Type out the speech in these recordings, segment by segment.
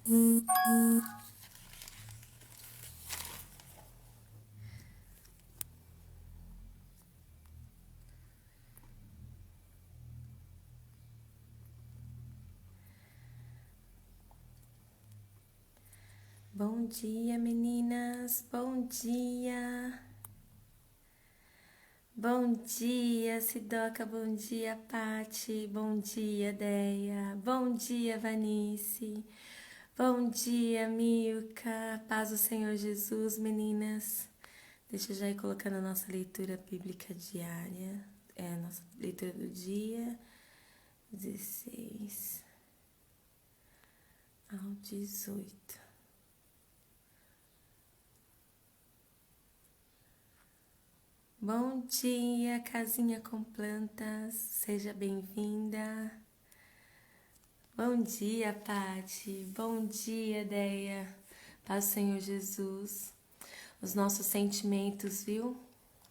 Bom dia, meninas, bom dia. Bom dia, Sidoca, bom dia, Pati, bom dia, Deia, bom dia, Vanice, bom dia, Milka, paz do Senhor Jesus, meninas. Deixa eu já ir colocando a nossa leitura bíblica diária, a nossa leitura do dia 16 ao 18. Bom dia, casinha com plantas, seja bem-vinda. Bom dia, Pati, bom dia, Deia, paz do Senhor Jesus. Os nossos sentimentos, viu,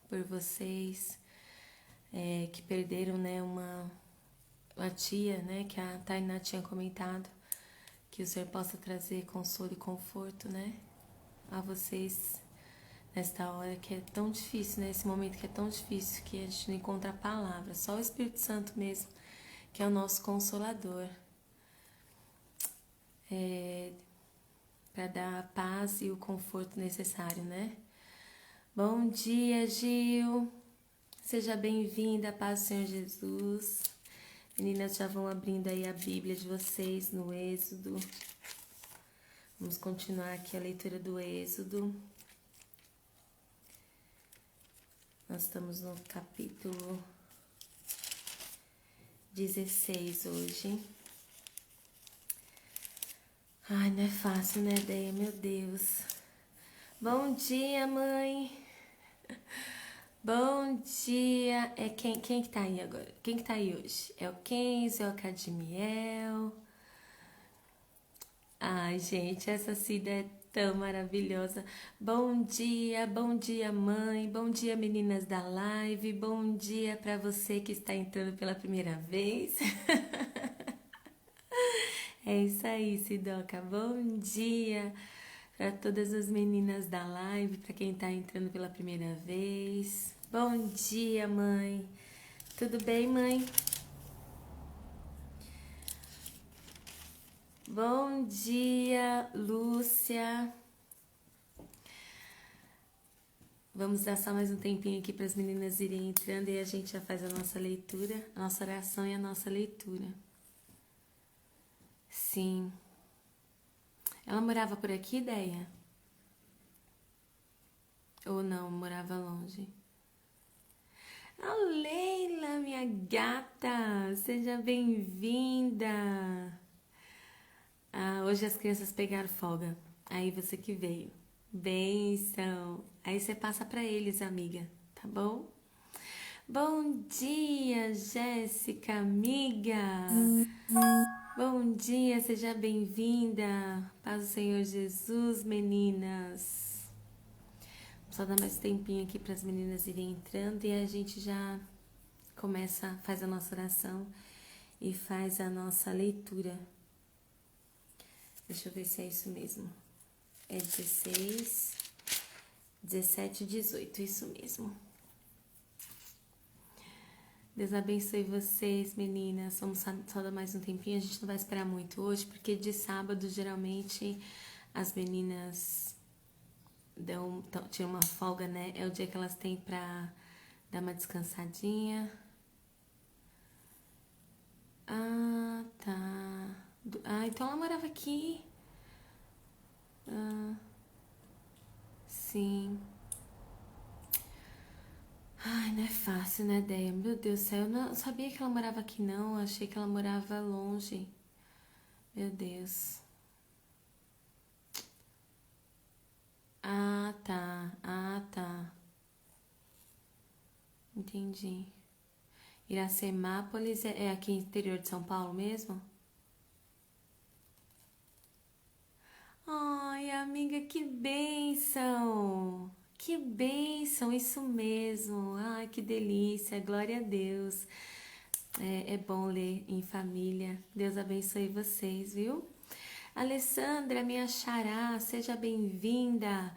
por vocês que perderam, né, uma tia, né, que a Tainá tinha comentado, que o Senhor possa trazer consolo e conforto, né, a vocês nesta hora que é tão difícil, né? Esse momento que é tão difícil, que a gente não encontra palavras. Só o Espírito Santo mesmo, que é o nosso consolador. Para dar a paz e o conforto necessário, né? Bom dia, Gil. Seja bem-vinda, paz do Senhor Jesus. Meninas, já vão abrindo aí a Bíblia de vocês no Êxodo. Vamos continuar aqui a leitura do Êxodo. Nós estamos no capítulo 16 hoje. Ai, não é fácil, né, Deia? Meu Deus. Bom dia, mãe. Bom dia. É quem que tá aí agora? Quem que tá aí hoje? É o Kenzo, é o Cadmiel. Ai, gente, essa Cida é tão maravilhosa. Bom dia, mãe. Bom dia, meninas da live. Bom dia para você que está entrando pela primeira vez. É isso aí, Sidoca. Bom dia para todas as meninas da live, para quem está entrando pela primeira vez. Bom dia, mãe. Tudo bem, mãe? Bom dia, Lúcia. Vamos dar só mais um tempinho aqui para as meninas irem entrando e a gente já faz a nossa leitura, a nossa oração e a nossa leitura. Sim. Ela morava por aqui, Deia? Ou não, morava longe? A Leila, minha gata, seja bem-vinda. Hoje as crianças pegaram folga, aí você que veio. Bênção. Aí você passa para eles, amiga, tá bom? Bom dia, Jéssica, amiga. Bom dia, seja bem-vinda. Paz do Senhor Jesus, meninas. Só dar mais tempinho aqui para as meninas irem entrando e a gente já começa, faz a nossa oração e faz a nossa leitura. Deixa eu ver se é isso mesmo. É 16, 17 e 18, isso mesmo. Deus abençoe vocês, meninas. Vamos só dar mais um tempinho. A gente não vai esperar muito hoje, porque de sábado, geralmente, as meninas tiram uma folga, né? É o dia que elas têm pra dar uma descansadinha. Ah, tá. Então ela morava aqui. Sim. Ai, não é fácil, né, Deia? Meu Deus do céu, eu não sabia que ela morava aqui, não. Achei que ela morava longe. Meu Deus. Ah, tá. Entendi. Iracemápolis é aqui no interior de São Paulo mesmo? Ai, amiga, que bênção! Que bênção, isso mesmo. Ai, que delícia, glória a Deus. É bom ler em família. Deus abençoe vocês, viu? Alessandra, minha xará, seja bem-vinda.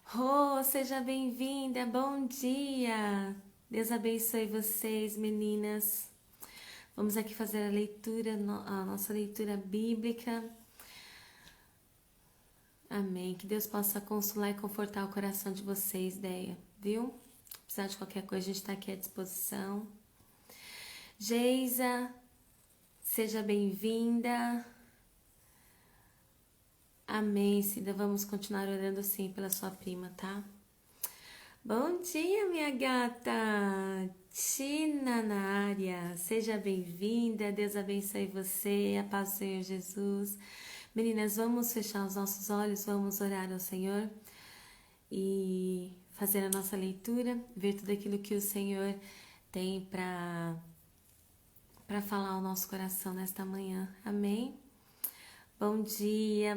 Rô, seja bem-vinda, bom dia. Deus abençoe vocês, meninas. Vamos aqui fazer a nossa leitura bíblica. Amém. Que Deus possa consolar e confortar o coração de vocês, Deia, viu? Se precisar de qualquer coisa, a gente está aqui à disposição. Geisa, seja bem-vinda. Amém, Cida. Vamos continuar orando sim pela sua prima, tá? Bom dia, minha gata. Tina na área. Seja bem-vinda. Deus abençoe você. A paz do Senhor Jesus. Meninas, vamos fechar os nossos olhos, vamos orar ao Senhor e fazer a nossa leitura, ver tudo aquilo que o Senhor tem para falar ao nosso coração nesta manhã. Amém? Bom dia,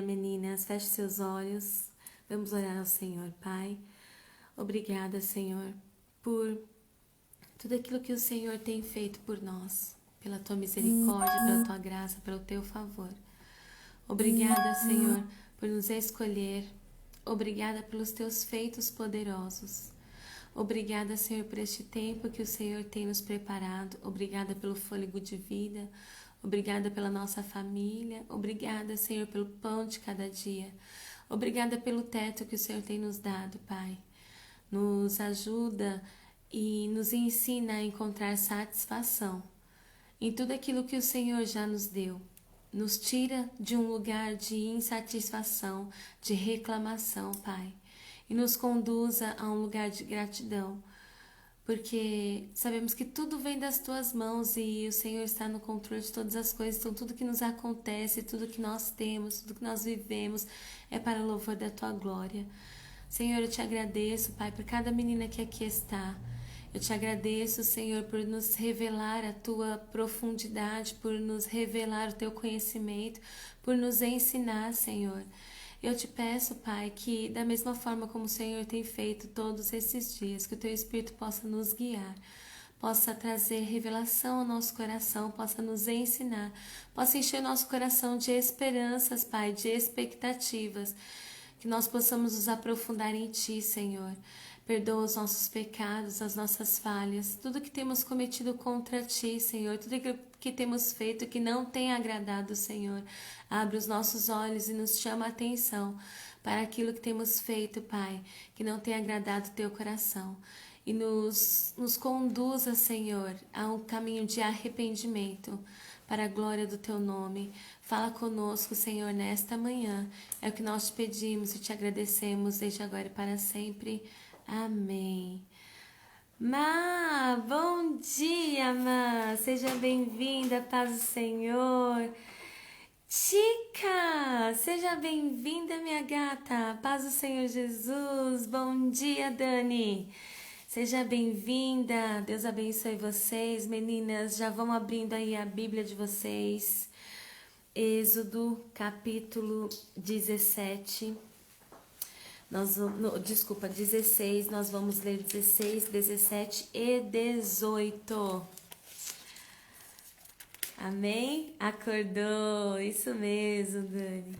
meninas. Feche seus olhos. Vamos orar ao Senhor, Pai. Obrigada, Senhor, por tudo aquilo que o Senhor tem feito por nós, pela Tua misericórdia, pela Tua graça, pelo Teu favor. Obrigada, Senhor, por nos escolher. Obrigada pelos Teus feitos poderosos. Obrigada, Senhor, por este tempo que o Senhor tem nos preparado. Obrigada pelo fôlego de vida. Obrigada pela nossa família. Obrigada, Senhor, pelo pão de cada dia. Obrigada pelo teto que o Senhor tem nos dado, Pai. Nos ajuda e nos ensina a encontrar satisfação em tudo aquilo que o Senhor já nos deu. Nos tira de um lugar de insatisfação, de reclamação, Pai, e nos conduza a um lugar de gratidão, porque sabemos que tudo vem das Tuas mãos e o Senhor está no controle de todas as coisas. Então tudo que nos acontece, tudo que nós temos, tudo que nós vivemos é para o louvor da Tua glória. Senhor, eu Te agradeço, Pai, por cada menina que aqui está. Eu Te agradeço, Senhor, por nos revelar a Tua profundidade, por nos revelar o Teu conhecimento, por nos ensinar, Senhor. Eu Te peço, Pai, que da mesma forma como o Senhor tem feito todos esses dias, que o Teu Espírito possa nos guiar, possa trazer revelação ao nosso coração, possa nos ensinar, possa encher o nosso coração de esperanças, Pai, de expectativas, que nós possamos nos aprofundar em Ti, Senhor. Perdoa os nossos pecados, as nossas falhas, tudo que temos cometido contra Ti, Senhor, tudo que temos feito que não tem agradado, Senhor. Abre os nossos olhos e nos chama a atenção para aquilo que temos feito, Pai, que não tem agradado Teu coração. E nos conduza, Senhor, a um caminho de arrependimento, para a glória do Teu nome. Fala conosco, Senhor, nesta manhã. É o que nós Te pedimos e Te agradecemos desde agora e para sempre. Amém. Bom dia, seja bem-vinda, paz do Senhor. Tica, seja bem-vinda, minha gata, paz do Senhor Jesus. Bom dia, Dani, seja bem-vinda. Deus abençoe vocês, meninas. Já vão abrindo aí a Bíblia de vocês. Êxodo, capítulo 17. 16, nós vamos ler 16, 17 e 18. Amém? Acordou, isso mesmo, Dani.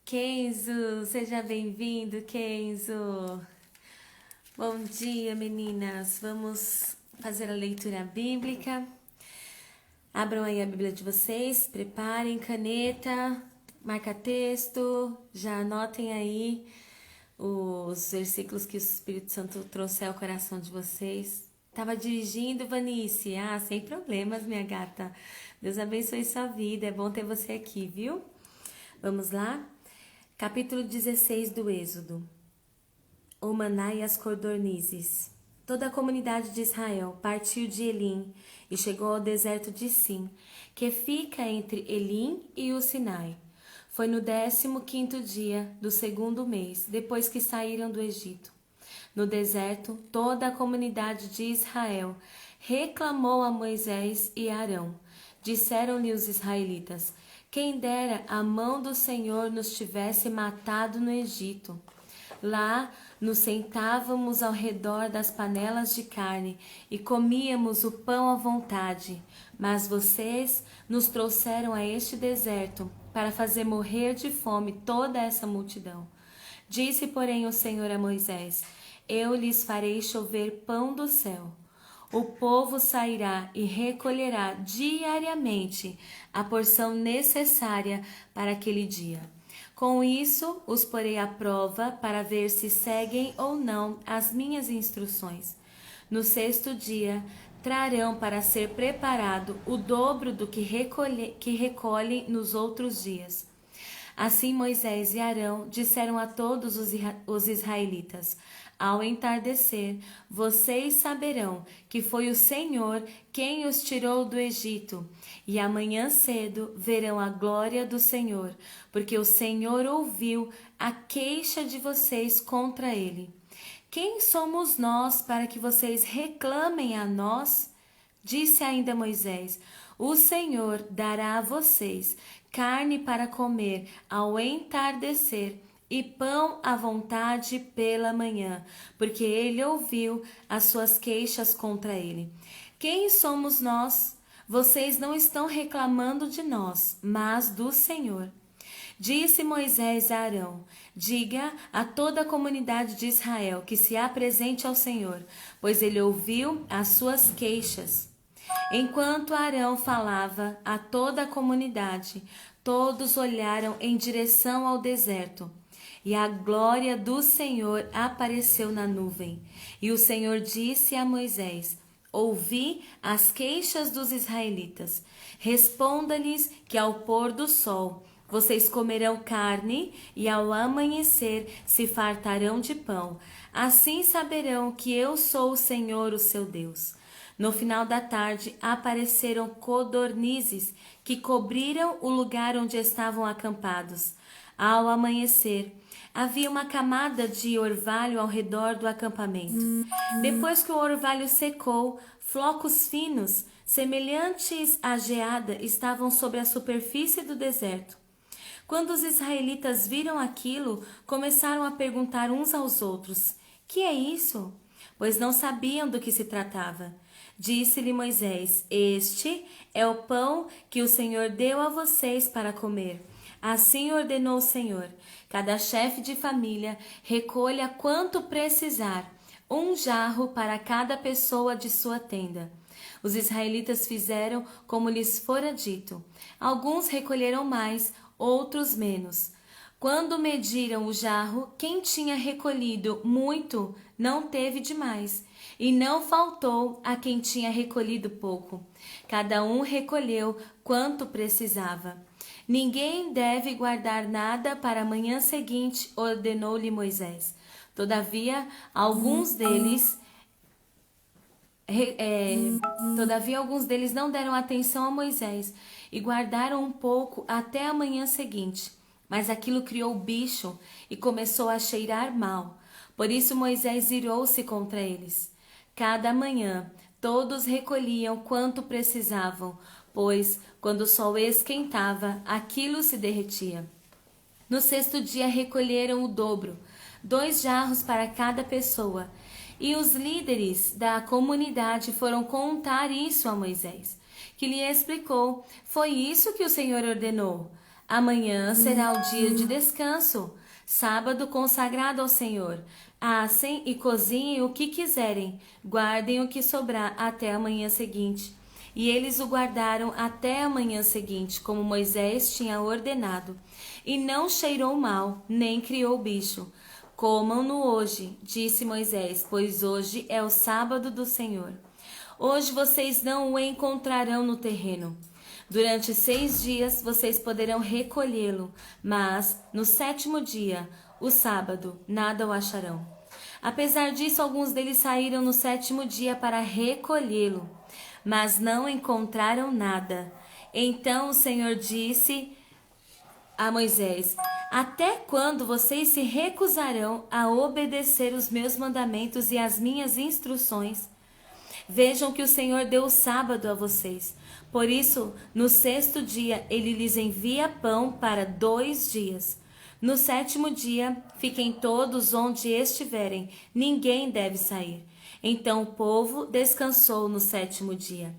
Kenzo, seja bem-vindo, Kenzo. Bom dia, meninas. Vamos fazer a leitura bíblica. Abram aí a Bíblia de vocês, preparem caneta, marca-texto, já anotem aí os versículos que o Espírito Santo trouxe ao coração de vocês. Tava dirigindo, Vanice? Sem problemas, minha gata. Deus abençoe sua vida, é bom ter você aqui, viu? Vamos lá? Capítulo 16 do Êxodo. O maná e as codornizes. Toda a comunidade de Israel partiu de Elim e chegou ao deserto de Sim, que fica entre Elim e o Sinai. Foi no 15º dia do 2º mês, depois que saíram do Egito. No deserto, toda a comunidade de Israel reclamou a Moisés e Arão. Disseram-lhe os israelitas: quem dera a mão do Senhor nos tivesse matado no Egito. Lá nos sentávamos ao redor das panelas de carne e comíamos o pão à vontade. Mas vocês nos trouxeram a este deserto para fazer morrer de fome toda essa multidão. Disse, porém, o Senhor a Moisés: Eu lhes farei chover pão do céu. O povo sairá e recolherá diariamente a porção necessária para aquele dia. Com isso, os porei à prova para ver se seguem ou não as minhas instruções. No sexto dia, trarão para ser preparado o dobro do que recolhem nos outros dias. Assim Moisés e Arão disseram a todos os israelitas: Ao entardecer, vocês saberão que foi o Senhor quem os tirou do Egito, e amanhã cedo verão a glória do Senhor, porque o Senhor ouviu a queixa de vocês contra ele. Quem somos nós para que vocês reclamem a nós? Disse ainda Moisés: O Senhor dará a vocês carne para comer ao entardecer e pão à vontade pela manhã, porque ele ouviu as suas queixas contra ele. Quem somos nós? Vocês não estão reclamando de nós, mas do Senhor. Disse Moisés a Arão: Diga a toda a comunidade de Israel que se apresente ao Senhor, pois ele ouviu as suas queixas. Enquanto Arão falava a toda a comunidade, todos olharam em direção ao deserto. E a glória do Senhor apareceu na nuvem. E o Senhor disse a Moisés: Ouvi as queixas dos israelitas. Responda-lhes que ao pôr do sol vocês comerão carne e ao amanhecer se fartarão de pão. Assim saberão que eu sou o Senhor, o seu Deus. No final da tarde apareceram codornizes que cobriram o lugar onde estavam acampados. Ao amanhecer, havia uma camada de orvalho ao redor do acampamento. Depois que o orvalho secou, flocos finos, semelhantes à geada, estavam sobre a superfície do deserto. Quando os israelitas viram aquilo, começaram a perguntar uns aos outros: Que é isso? Pois não sabiam do que se tratava. Disse-lhe Moisés: Este é o pão que o Senhor deu a vocês para comer. Assim ordenou o Senhor: cada chefe de família recolha quanto precisar, 1 jarro para cada pessoa de sua tenda. Os israelitas fizeram como lhes fora dito. Alguns recolheram mais, outros menos. Quando mediram o jarro, quem tinha recolhido muito não teve demais, e não faltou a quem tinha recolhido pouco. Cada um recolheu quanto precisava. Ninguém deve guardar nada para a manhã seguinte, ordenou-lhe Moisés. Todavia, alguns deles não deram atenção a Moisés e guardaram um pouco até a manhã seguinte. Mas aquilo criou bicho e começou a cheirar mal. Por isso Moisés irou-se contra eles. Cada manhã todos recolhiam quanto precisavam, pois quando o sol esquentava, aquilo se derretia. No sexto dia recolheram o dobro, 2 jarros para cada pessoa. E os líderes da comunidade foram contar isso a Moisés, que lhe explicou: Foi isso que o Senhor ordenou. Amanhã será o dia de descanso, sábado consagrado ao Senhor. Assem e cozinhem o que quiserem, guardem o que sobrar até a manhã seguinte. E eles o guardaram até a manhã seguinte, como Moisés tinha ordenado. E não cheirou mal, nem criou bicho. Comam-no hoje, disse Moisés, pois hoje é o sábado do Senhor. Hoje vocês não o encontrarão no terreno. Durante 6 dias vocês poderão recolhê-lo, mas no 7º dia, o sábado, nada o acharão. Apesar disso, alguns deles saíram no 7º dia para recolhê-lo, mas não encontraram nada. Então o Senhor disse a Moisés: Até quando vocês se recusarão a obedecer os meus mandamentos e as minhas instruções? Vejam que o Senhor deu o sábado a vocês. Por isso, no 6º dia, ele lhes envia pão para 2 dias. No 7º dia, fiquem todos onde estiverem, ninguém deve sair. Então o povo descansou no 7º dia.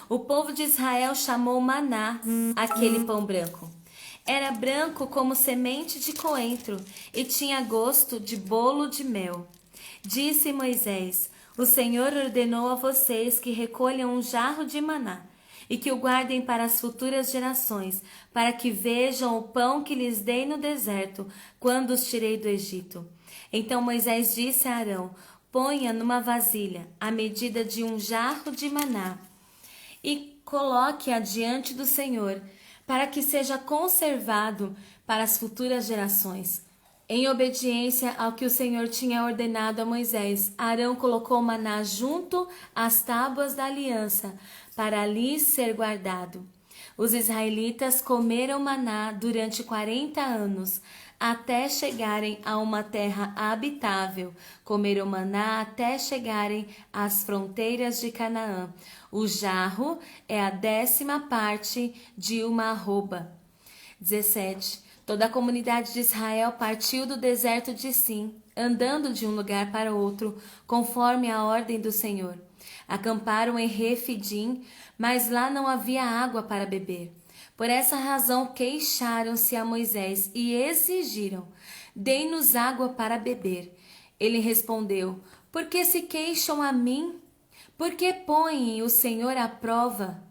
O povo de Israel chamou maná aquele pão branco. Era branco como semente de coentro e tinha gosto de bolo de mel. Disse Moisés: O Senhor ordenou a vocês que recolham um jarro de maná e que o guardem para as futuras gerações, para que vejam o pão que lhes dei no deserto, quando os tirei do Egito. Então Moisés disse a Arão: Ponha numa vasilha a medida de um jarro de maná e coloque-a diante do Senhor, para que seja conservado para as futuras gerações. Em obediência ao que o Senhor tinha ordenado a Moisés, Arão colocou o maná junto às tábuas da aliança, para ali ser guardado. Os israelitas comeram maná durante 40 anos, até chegarem a uma terra habitável. Comeram maná até chegarem às fronteiras de Canaã. O jarro é a 10ª parte de uma arroba. 17. Toda a comunidade de Israel partiu do deserto de Sim, andando de um lugar para outro, conforme a ordem do Senhor. Acamparam em Refidim, mas lá não havia água para beber. Por essa razão queixaram-se a Moisés e exigiram: Dê-nos água para beber. Ele respondeu: Por que se queixam a mim? Por que põem o Senhor à prova?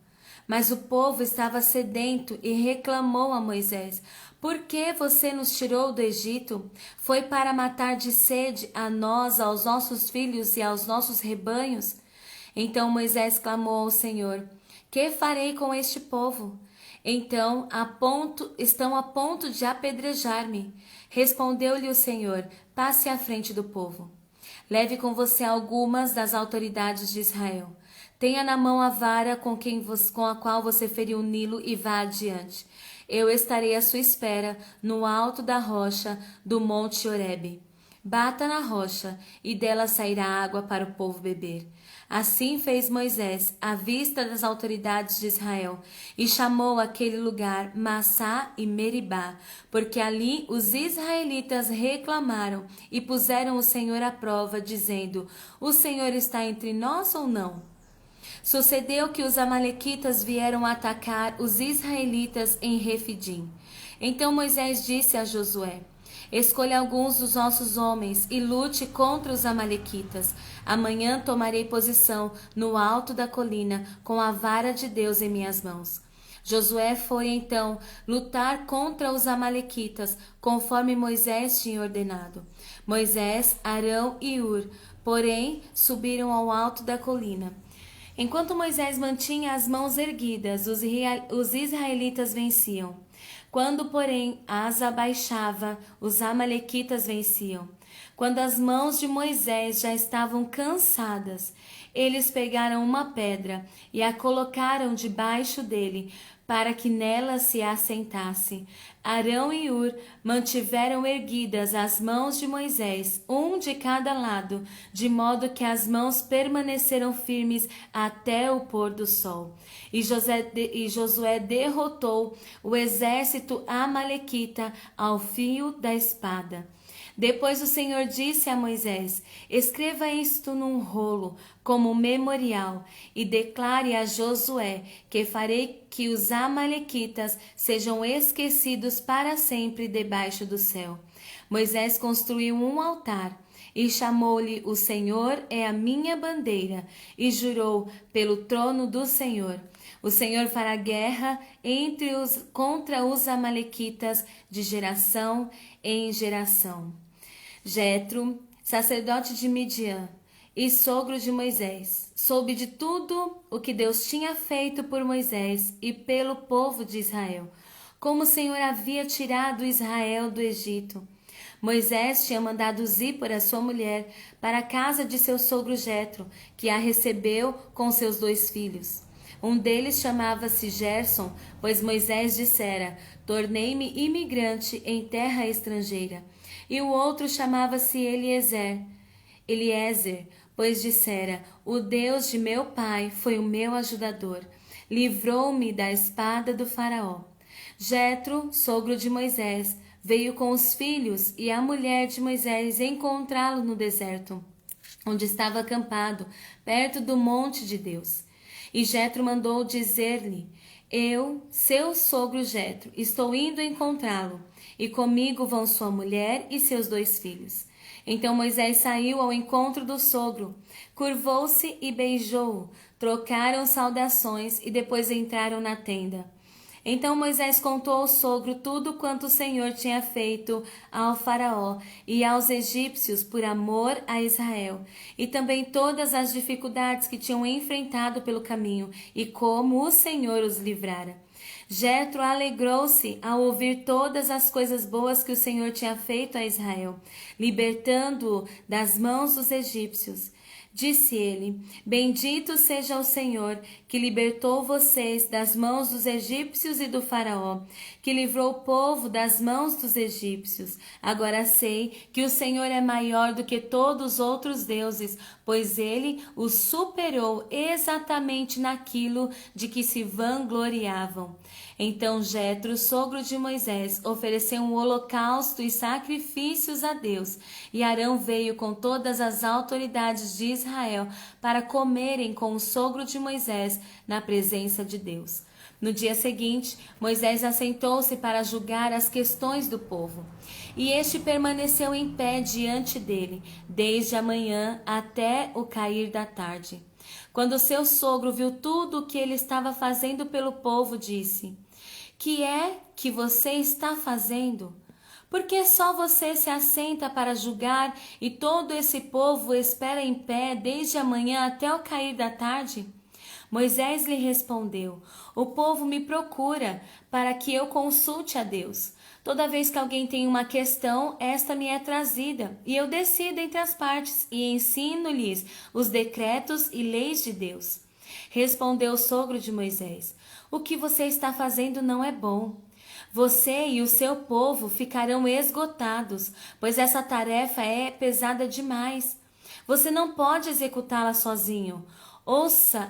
Mas o povo estava sedento e reclamou a Moisés: Por que você nos tirou do Egito? Foi para matar de sede a nós, aos nossos filhos e aos nossos rebanhos? Então Moisés clamou ao Senhor: Que farei com este povo? Então estão a ponto de apedrejar-me. Respondeu-lhe o Senhor: Passe à frente do povo. Leve com você algumas das autoridades de Israel. Tenha na mão a vara com a qual você feriu o Nilo e vá adiante. Eu estarei à sua espera no alto da rocha do monte Horebe. Bata na rocha e dela sairá água para o povo beber. Assim fez Moisés à vista das autoridades de Israel e chamou aquele lugar Massá e Meribá, porque ali os israelitas reclamaram e puseram o Senhor à prova, dizendo: O Senhor está entre nós ou não? Sucedeu que os amalequitas vieram atacar os israelitas em Refidim. Então Moisés disse a Josué: Escolha alguns dos nossos homens e lute contra os amalequitas. Amanhã tomarei posição no alto da colina com a vara de Deus em minhas mãos. Josué foi então lutar contra os amalequitas, conforme Moisés tinha ordenado. Moisés, Arão e Hur, porém, subiram ao alto da colina. Enquanto Moisés mantinha as mãos erguidas, os israelitas venciam. Quando, porém, as abaixava, os amalequitas venciam. Quando as mãos de Moisés já estavam cansadas, eles pegaram uma pedra e a colocaram debaixo dele, para que nela se assentasse. Arão e Hur mantiveram erguidas as mãos de Moisés, um de cada lado, de modo que as mãos permaneceram firmes até o pôr do sol. E Josué derrotou o exército amalequita ao fio da espada. Depois o Senhor disse a Moisés: Escreva isto num rolo, como memorial, e declare a Josué que farei que os amalequitas sejam esquecidos para sempre debaixo do céu. Moisés construiu um altar e chamou-lhe: O Senhor é a minha bandeira, e jurou pelo trono do Senhor: O Senhor fará guerra contra os amalequitas de geração em geração. Jetro, sacerdote de Midian e sogro de Moisés, soube de tudo o que Deus tinha feito por Moisés e pelo povo de Israel, como o Senhor havia tirado Israel do Egito. Moisés tinha mandado Zípora, sua mulher, para a casa de seu sogro Jetro, que a recebeu com seus 2 filhos. Um deles chamava-se Gerson, pois Moisés dissera: Tornei-me imigrante em terra estrangeira. E o outro chamava-se Eliezer, pois dissera: O Deus de meu pai foi o meu ajudador. Livrou-me da espada do faraó. Jetro, sogro de Moisés, veio com os filhos e a mulher de Moisés encontrá-lo no deserto, onde estava acampado, perto do monte de Deus. E Jetro mandou dizer-lhe: Eu, seu sogro Jetro, estou indo encontrá-lo, e comigo vão sua mulher e seus 2 filhos. Então Moisés saiu ao encontro do sogro, curvou-se e beijou-o, trocaram saudações e depois entraram na tenda. Então Moisés contou ao sogro tudo quanto o Senhor tinha feito ao faraó e aos egípcios por amor a Israel, e também todas as dificuldades que tinham enfrentado pelo caminho e como o Senhor os livrara. Jetro alegrou-se ao ouvir todas as coisas boas que o Senhor tinha feito a Israel, libertando-o das mãos dos egípcios. Disse ele: Bendito seja o Senhor, que libertou vocês das mãos dos egípcios e do faraó, que livrou o povo das mãos dos egípcios. Agora sei que o Senhor é maior do que todos os outros deuses, pois ele os superou exatamente naquilo de que se vangloriavam. Então Jetro, sogro de Moisés, ofereceu um holocausto e sacrifícios a Deus, e Arão veio com todas as autoridades de Israel para comerem com o sogro de Moisés na presença de Deus. No dia seguinte, Moisés assentou-se para julgar as questões do povo. E este permaneceu em pé diante dele, desde a manhã até o cair da tarde. Quando seu sogro viu tudo o que ele estava fazendo pelo povo, disse: Que é que você está fazendo? Por que só você se assenta para julgar e todo esse povo espera em pé desde a manhã até o cair da tarde? Moisés lhe respondeu: O povo me procura para que eu consulte a Deus. Toda vez que alguém tem uma questão, esta me é trazida, e eu decido entre as partes e ensino-lhes os decretos e leis de Deus. Respondeu o sogro de Moisés: O que você está fazendo não é bom. Você e o seu povo ficarão esgotados, pois essa tarefa é pesada demais. Você não pode executá-la sozinho.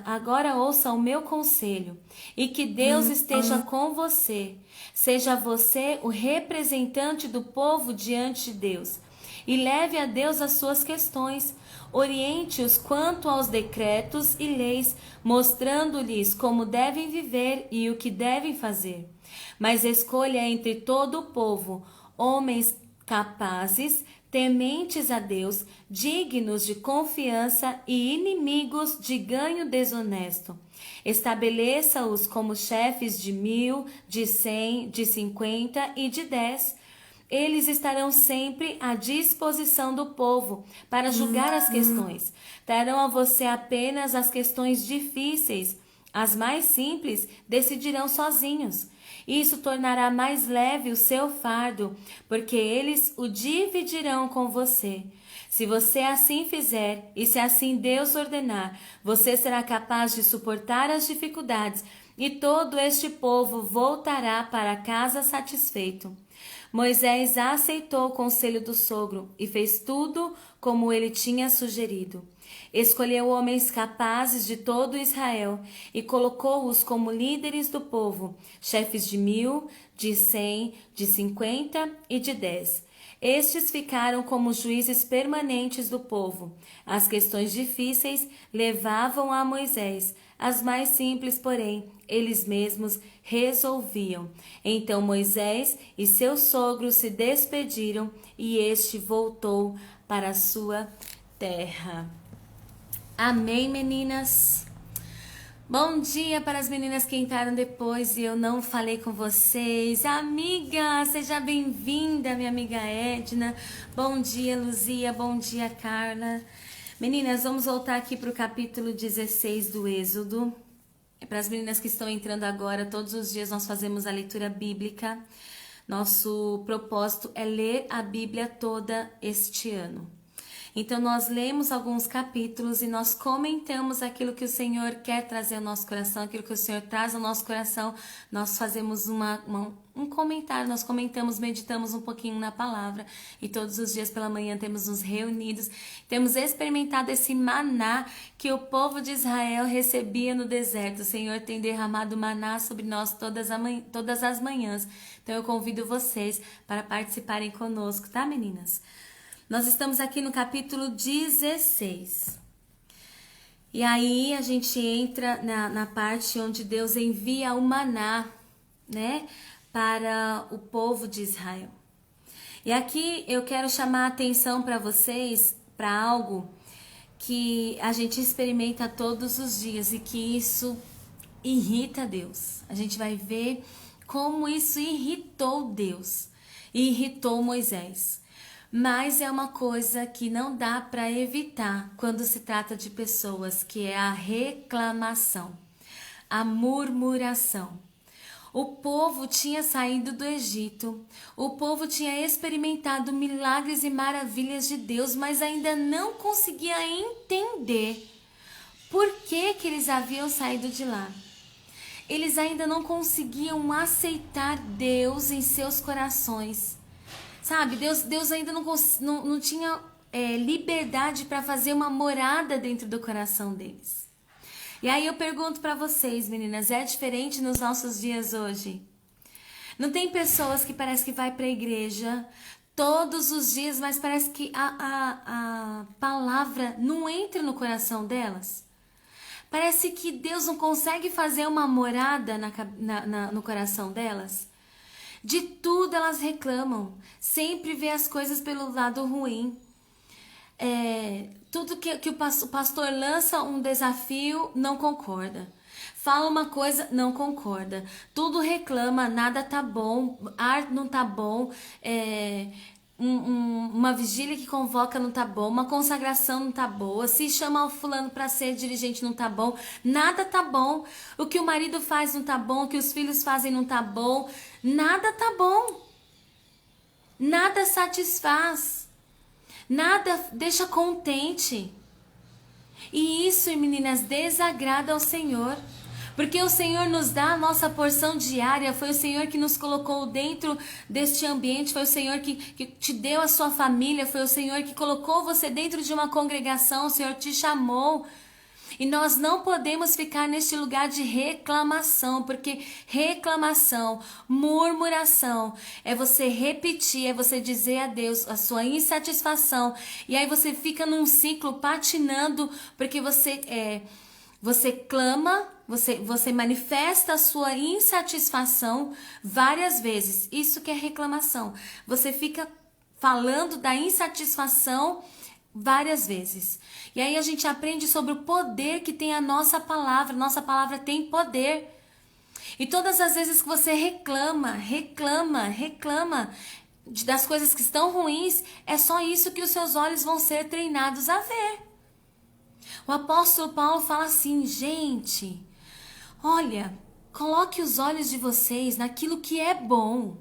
Agora ouça o meu conselho, e que Deus esteja com você. Seja você o representante do povo diante de Deus, e leve a Deus as suas questões. Oriente-os quanto aos decretos e leis, mostrando-lhes como devem viver e o que devem fazer. Mas escolha entre todo o povo homens capazes, tementes a Deus, dignos de confiança e inimigos de ganho desonesto. Estabeleça-os como chefes de 1.000, de 100, de 50 e de 10. Eles estarão sempre à disposição do povo para julgar as questões. Trarão a você apenas as questões difíceis. As mais simples decidirão sozinhos. Isso tornará mais leve o seu fardo, porque eles o dividirão com você. Se você assim fizer, e se assim Deus ordenar, você será capaz de suportar as dificuldades, e todo este povo voltará para casa satisfeito. Moisés aceitou o conselho do sogro e fez tudo como ele tinha sugerido. Escolheu homens capazes de todo Israel e colocou-os como líderes do povo, chefes de 1.000, de 100, de 50 e de 10. Estes ficaram como juízes permanentes do povo. As questões difíceis levavam a Moisés, as mais simples, porém, eles mesmos resolviam. Então Moisés e seu sogro se despediram e este voltou para a sua terra. Amém, meninas? Bom dia para as meninas que entraram depois e eu não falei com vocês. Amiga, seja bem-vinda, minha amiga Edna. Bom dia, Luzia. Bom dia, Carla. Meninas, vamos voltar aqui para o capítulo 16 do Êxodo. Para as meninas que estão entrando agora, todos os dias nós fazemos a leitura bíblica. Nosso propósito é ler a Bíblia toda este ano. Então, nós lemos alguns capítulos e nós comentamos aquilo que o Senhor quer trazer ao nosso coração, aquilo que o Senhor traz ao nosso coração. Nós fazemos um comentário, nós comentamos, meditamos um pouquinho na palavra e todos os dias pela manhã temos nos reunidos, temos experimentado esse maná que o povo de Israel recebia no deserto. O Senhor tem derramado maná sobre nós todas as manhãs. Então, eu convido vocês para participarem conosco, tá, meninas? Nós estamos aqui no capítulo 16. E aí a gente entra na parte onde Deus envia o maná, né, para o povo de Israel. E aqui eu quero chamar a atenção para vocês para algo que a gente experimenta todos os dias e que isso irrita Deus. A gente vai ver como isso irritou Deus e irritou Moisés. Mas é uma coisa que não dá para evitar quando se trata de pessoas, que é a reclamação, a murmuração. O povo tinha saído do Egito, o povo tinha experimentado milagres e maravilhas de Deus, mas ainda não conseguia entender por que eles haviam saído de lá. Eles ainda não conseguiam aceitar Deus em seus corações. Sabe, Deus ainda não tinha liberdade para fazer uma morada dentro do coração deles. E aí eu pergunto para vocês, meninas, é diferente nos nossos dias hoje? Não tem pessoas que parece que vai para a igreja todos os dias, mas parece que a palavra não entra no coração delas? Parece que Deus não consegue fazer uma morada no coração delas? De tudo elas reclamam, sempre vê as coisas pelo lado ruim. Tudo que o pastor lança um desafio, não concorda. Fala uma coisa, não concorda. Tudo reclama, nada tá bom, ar não tá bom, uma vigília que convoca não tá bom, uma consagração não tá boa, se chama o fulano para ser dirigente não tá bom, nada tá bom. O que o marido faz não tá bom, o que os filhos fazem não tá bom, nada tá bom. Nada satisfaz, nada deixa contente. E isso, meninas, desagrada ao Senhor. Porque o Senhor nos dá a nossa porção diária, foi o Senhor que nos colocou dentro deste ambiente, foi o Senhor que te deu a sua família, foi o Senhor que colocou você dentro de uma congregação, o Senhor te chamou. E nós não podemos ficar neste lugar de reclamação, porque reclamação, murmuração, é você repetir, é você dizer a Deus a sua insatisfação. E aí você fica num ciclo patinando, porque você clama, você manifesta a sua insatisfação várias vezes. Isso que é reclamação. Você fica falando da insatisfação várias vezes. E aí a gente aprende sobre o poder que tem a nossa palavra. Nossa palavra tem poder. E todas as vezes que você reclama das coisas que estão ruins, é só isso que os seus olhos vão ser treinados a ver. O apóstolo Paulo fala assim, gente, olha, coloque os olhos de vocês naquilo que é bom,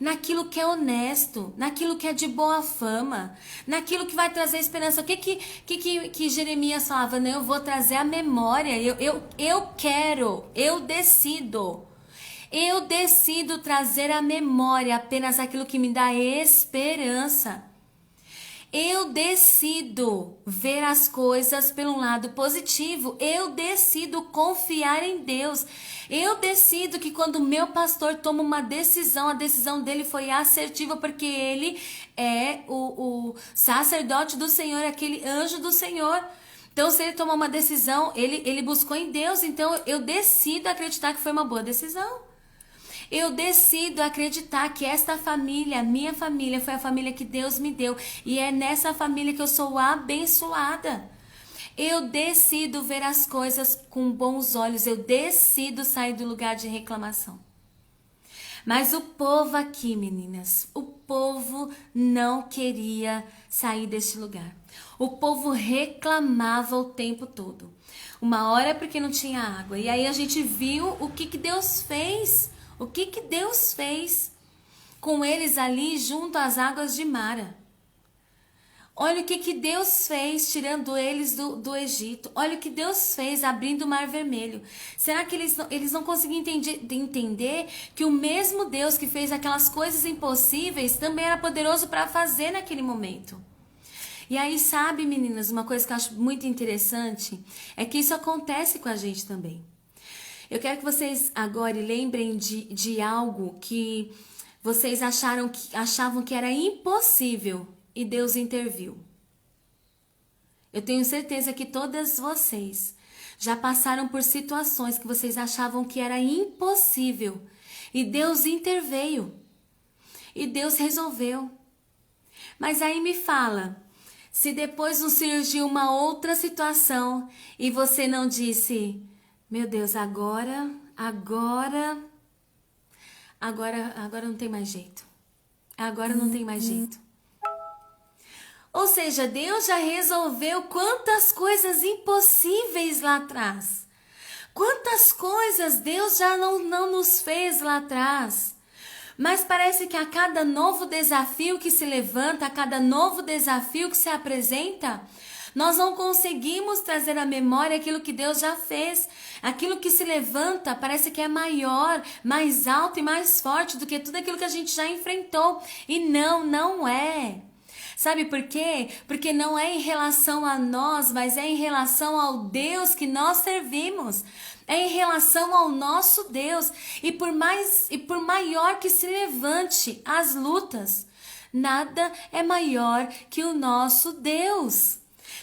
naquilo que é honesto, naquilo que é de boa fama, naquilo que vai trazer esperança. O que Jeremias falava? Não, eu vou trazer a memória, eu decido trazer à memória apenas aquilo que me dá esperança. Eu decido ver as coisas pelo lado positivo. Eu decido confiar em Deus. Eu decido que quando o meu pastor toma uma decisão, a decisão dele foi assertiva, porque ele é o sacerdote do Senhor, aquele anjo do Senhor. Então, se ele tomar uma decisão, ele buscou em Deus. Então, eu decido acreditar que foi uma boa decisão. Eu decido acreditar que esta família, minha família, foi a família que Deus me deu. E é nessa família que eu sou abençoada. Eu decido ver as coisas com bons olhos. Eu decido sair do lugar de reclamação. Mas o povo aqui, meninas, o povo não queria sair deste lugar. O povo reclamava o tempo todo. Uma hora porque não tinha água. E aí a gente viu o que Deus fez. O que Deus fez com eles ali junto às águas de Mara? Olha o que Deus fez tirando eles do Egito. Olha o que Deus fez abrindo o Mar Vermelho. Será que eles não conseguiam entender que o mesmo Deus que fez aquelas coisas impossíveis também era poderoso para fazer naquele momento? E aí, sabe, meninas, uma coisa que eu acho muito interessante é que isso acontece com a gente também. Eu quero que vocês agora lembrem de algo que vocês achavam que era impossível e Deus interviu. Eu tenho certeza que todas vocês já passaram por situações que vocês achavam que era impossível. E Deus interveio. E Deus resolveu. Mas aí me fala, se depois não surgiu uma outra situação e você não disse, meu Deus, agora não tem mais jeito. Agora não tem mais jeito. Ou seja, Deus já resolveu quantas coisas impossíveis lá atrás. Quantas coisas Deus já não nos fez lá atrás. Mas parece que a cada novo desafio que se levanta, a cada novo desafio que se apresenta, nós não conseguimos trazer à memória aquilo que Deus já fez. Aquilo que se levanta parece que é maior, mais alto e mais forte do que tudo aquilo que a gente já enfrentou. E não é. Sabe por quê? Porque não é em relação a nós, mas é em relação ao Deus que nós servimos. É em relação ao nosso Deus. E por maior que se levante as lutas, nada é maior que o nosso Deus.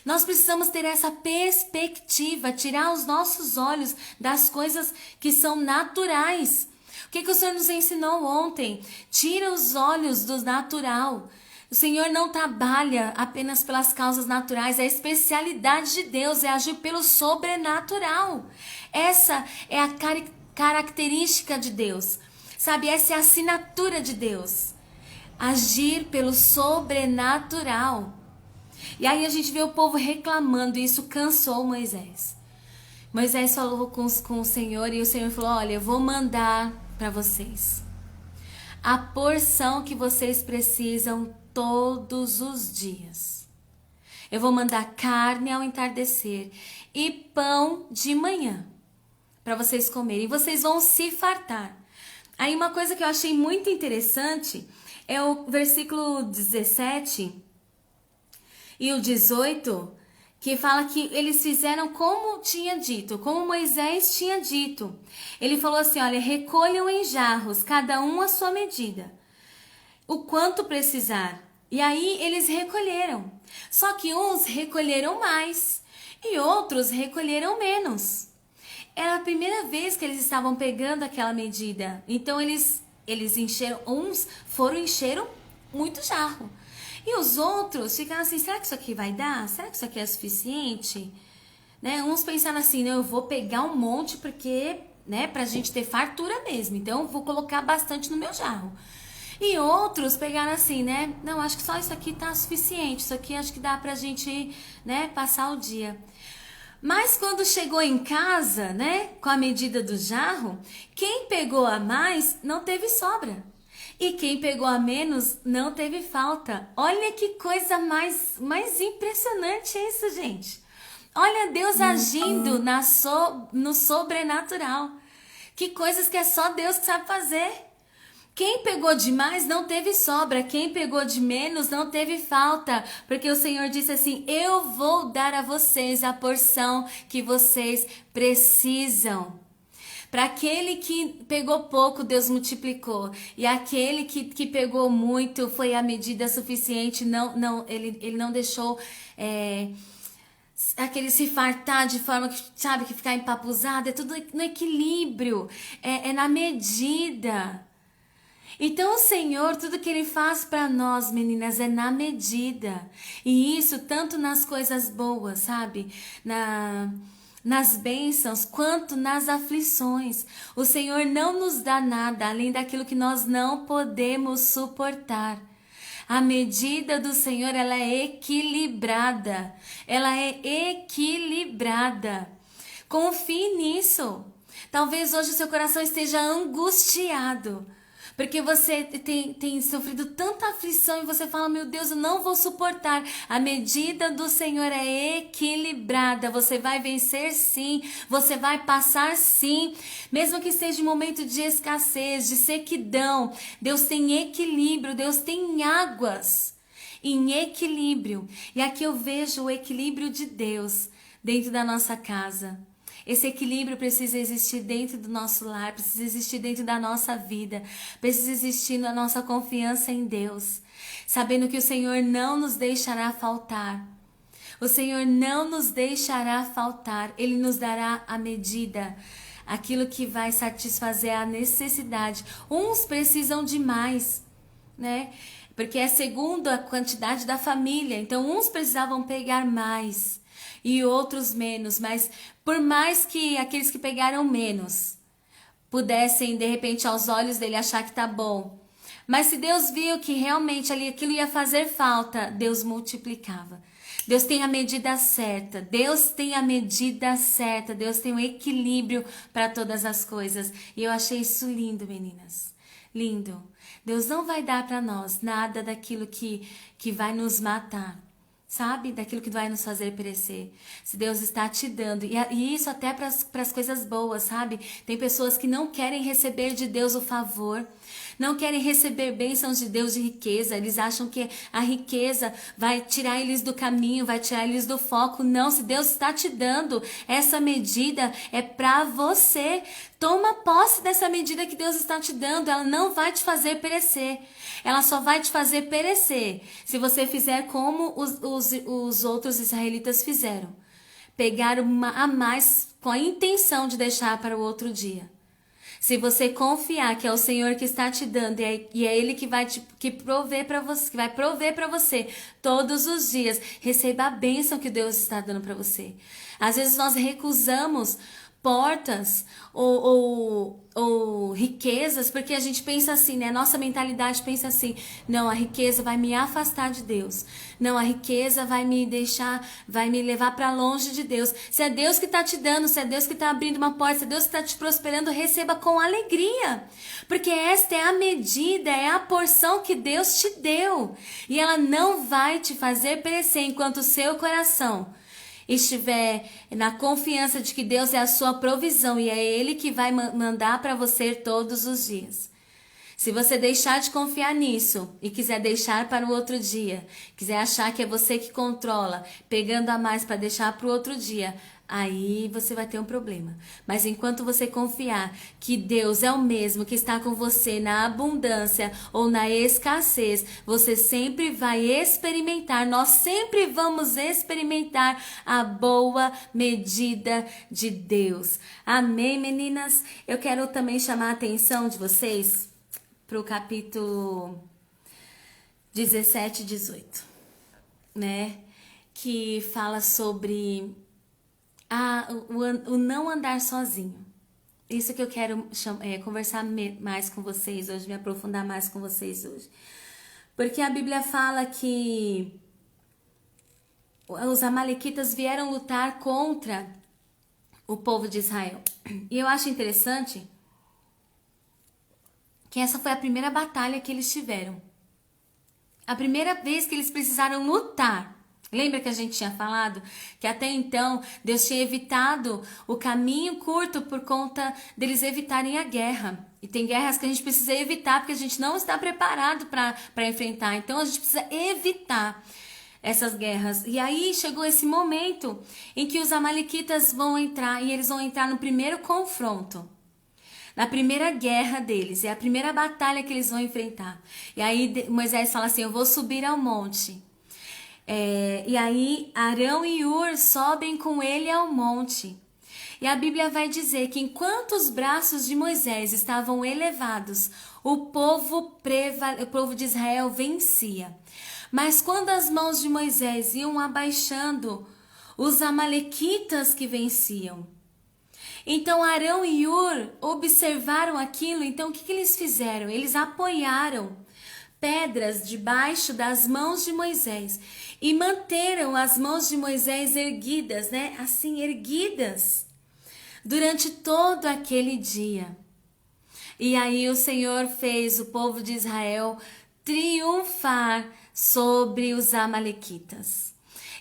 Nós precisamos ter essa perspectiva, tirar os nossos olhos das coisas que são naturais. O que o Senhor nos ensinou ontem? Tira os olhos do natural. O Senhor não trabalha apenas pelas causas naturais, a especialidade de Deus é agir pelo sobrenatural. Essa é a característica de Deus, sabe? Essa é a assinatura de Deus, agir pelo sobrenatural. E aí a gente vê o povo reclamando, e isso cansou Moisés. Moisés falou com o Senhor e o Senhor falou, olha, eu vou mandar para vocês a porção que vocês precisam todos os dias. Eu vou mandar carne ao entardecer e pão de manhã para vocês comerem. E vocês vão se fartar. Aí uma coisa que eu achei muito interessante é o versículo 17 e o 18, que fala que eles fizeram como tinha dito, como Moisés tinha dito. Ele falou assim, olha, recolham em jarros, cada um a sua medida, o quanto precisar. E aí eles recolheram. Só que uns recolheram mais e outros recolheram menos. Era a primeira vez que eles estavam pegando aquela medida. Então eles encheram, encheram muito jarro. E os outros ficaram assim, será que isso aqui vai dar? Será que isso aqui é suficiente? Né? Uns pensaram assim, não, eu vou pegar um monte porque, né, pra gente ter fartura mesmo. Então eu vou colocar bastante no meu jarro. E outros pegaram assim, né? Não, acho que só isso aqui tá suficiente. Isso aqui acho que dá pra gente, né, passar o dia. Mas quando chegou em casa, né, com a medida do jarro, quem pegou a mais não teve sobra. E quem pegou a menos não teve falta. Olha que coisa mais impressionante isso, gente. Olha Deus agindo no sobrenatural. Que coisas que é só Deus que sabe fazer. Quem pegou demais não teve sobra, quem pegou de menos não teve falta, porque o Senhor disse assim, eu vou dar a vocês a porção que vocês precisam. Para aquele que pegou pouco, Deus multiplicou, e aquele que pegou muito, foi a medida suficiente, ele não deixou aquele se fartar de forma que, sabe, que ficar empapuzado, é tudo no equilíbrio, é na medida. Então o Senhor, tudo que Ele faz para nós, meninas, é na medida. E isso tanto nas coisas boas, sabe? Nas bênçãos, quanto nas aflições. O Senhor não nos dá nada além daquilo que nós não podemos suportar. A medida do Senhor, ela é equilibrada. Ela é equilibrada. Confie nisso. Talvez hoje o seu coração esteja angustiado, porque você tem sofrido tanta aflição e você fala, meu Deus, eu não vou suportar. A medida do Senhor é equilibrada. Você vai vencer sim, você vai passar sim. Mesmo que esteja em momento de escassez, de sequidão, Deus tem equilíbrio, Deus tem águas em equilíbrio. E aqui eu vejo o equilíbrio de Deus dentro da nossa casa. Esse equilíbrio precisa existir dentro do nosso lar, precisa existir dentro da nossa vida, precisa existir na nossa confiança em Deus, sabendo que o Senhor não nos deixará faltar. O Senhor não nos deixará faltar, Ele nos dará a medida, aquilo que vai satisfazer a necessidade. Uns precisam de mais, né? Porque é segundo a quantidade da família. Então, uns precisavam pegar mais e outros menos. Mas por mais que aqueles que pegaram menos pudessem, de repente, aos olhos dele achar que tá bom. Mas se Deus viu que realmente ali aquilo ia fazer falta, Deus multiplicava. Deus tem a medida certa, Deus tem a medida certa, Deus tem um equilíbrio para todas as coisas. E eu achei isso lindo, meninas. Lindo. Deus não vai dar para nós nada daquilo que vai nos matar, sabe? Daquilo que vai nos fazer perecer. Se Deus está te dando, e isso até para as coisas boas, sabe? Tem pessoas que não querem receber de Deus o favor, não querem receber bênçãos de Deus de riqueza. Eles acham que a riqueza vai tirar eles do caminho, vai tirar eles do foco. Não, se Deus está te dando essa medida, é para você. Toma posse dessa medida que Deus está te dando. Ela não vai te fazer perecer. Ela só vai te fazer perecer se você fizer como os outros israelitas fizeram. Pegar a mais com a intenção de deixar para o outro dia. Se você confiar que é o Senhor que está te dando e é Ele que vai prover para você, que vai prover para você todos os dias, receba a bênção que Deus está dando para você. Às vezes nós recusamos portas ou riquezas, porque a gente pensa assim, né? Nossa mentalidade pensa assim: não, a riqueza vai me afastar de Deus. Não, a riqueza vai me deixar, vai me levar para longe de Deus. Se é Deus que está te dando, se é Deus que está abrindo uma porta, se é Deus que está te prosperando, receba com alegria. Porque esta é a medida, é a porção que Deus te deu. E ela não vai te fazer perecer enquanto o seu coração estiver na confiança de que Deus é a sua provisão e é Ele que vai mandar para você todos os dias. Se você deixar de confiar nisso e quiser deixar para o outro dia, quiser achar que é você que controla, pegando a mais para deixar para o outro dia, aí você vai ter um problema. Mas enquanto você confiar que Deus é o mesmo que está com você na abundância ou na escassez, você sempre vai experimentar, nós sempre vamos experimentar a boa medida de Deus. Amém, meninas? Eu quero também chamar a atenção de vocês para o capítulo 17 e 18, né? Que fala sobre o não andar sozinho. Isso que eu quero conversar mais com vocês hoje, me aprofundar mais com vocês hoje. Porque a Bíblia fala que os amalequitas vieram lutar contra o povo de Israel. E eu acho interessante que essa foi a primeira batalha que eles tiveram. A primeira vez que eles precisaram lutar. Lembra que a gente tinha falado que até então Deus tinha evitado o caminho curto por conta deles evitarem a guerra. E tem guerras que a gente precisa evitar porque a gente não está preparado para enfrentar. Então a gente precisa evitar essas guerras. E aí chegou esse momento em que os amalequitas vão entrar e eles vão entrar no primeiro confronto. Na primeira guerra deles, é a primeira batalha que eles vão enfrentar. E aí Moisés fala assim: eu vou subir ao monte. E aí Arão e Hur sobem com ele ao monte. E a Bíblia vai dizer que enquanto os braços de Moisés estavam elevados, o povo de Israel vencia. Mas quando as mãos de Moisés iam abaixando, os amalequitas que venciam. Então Arão e Hur observaram aquilo, então o que eles fizeram? Eles apoiaram pedras debaixo das mãos de Moisés e manteram as mãos de Moisés erguidas, né? Assim, erguidas, durante todo aquele dia. E aí o Senhor fez o povo de Israel triunfar sobre os amalequitas.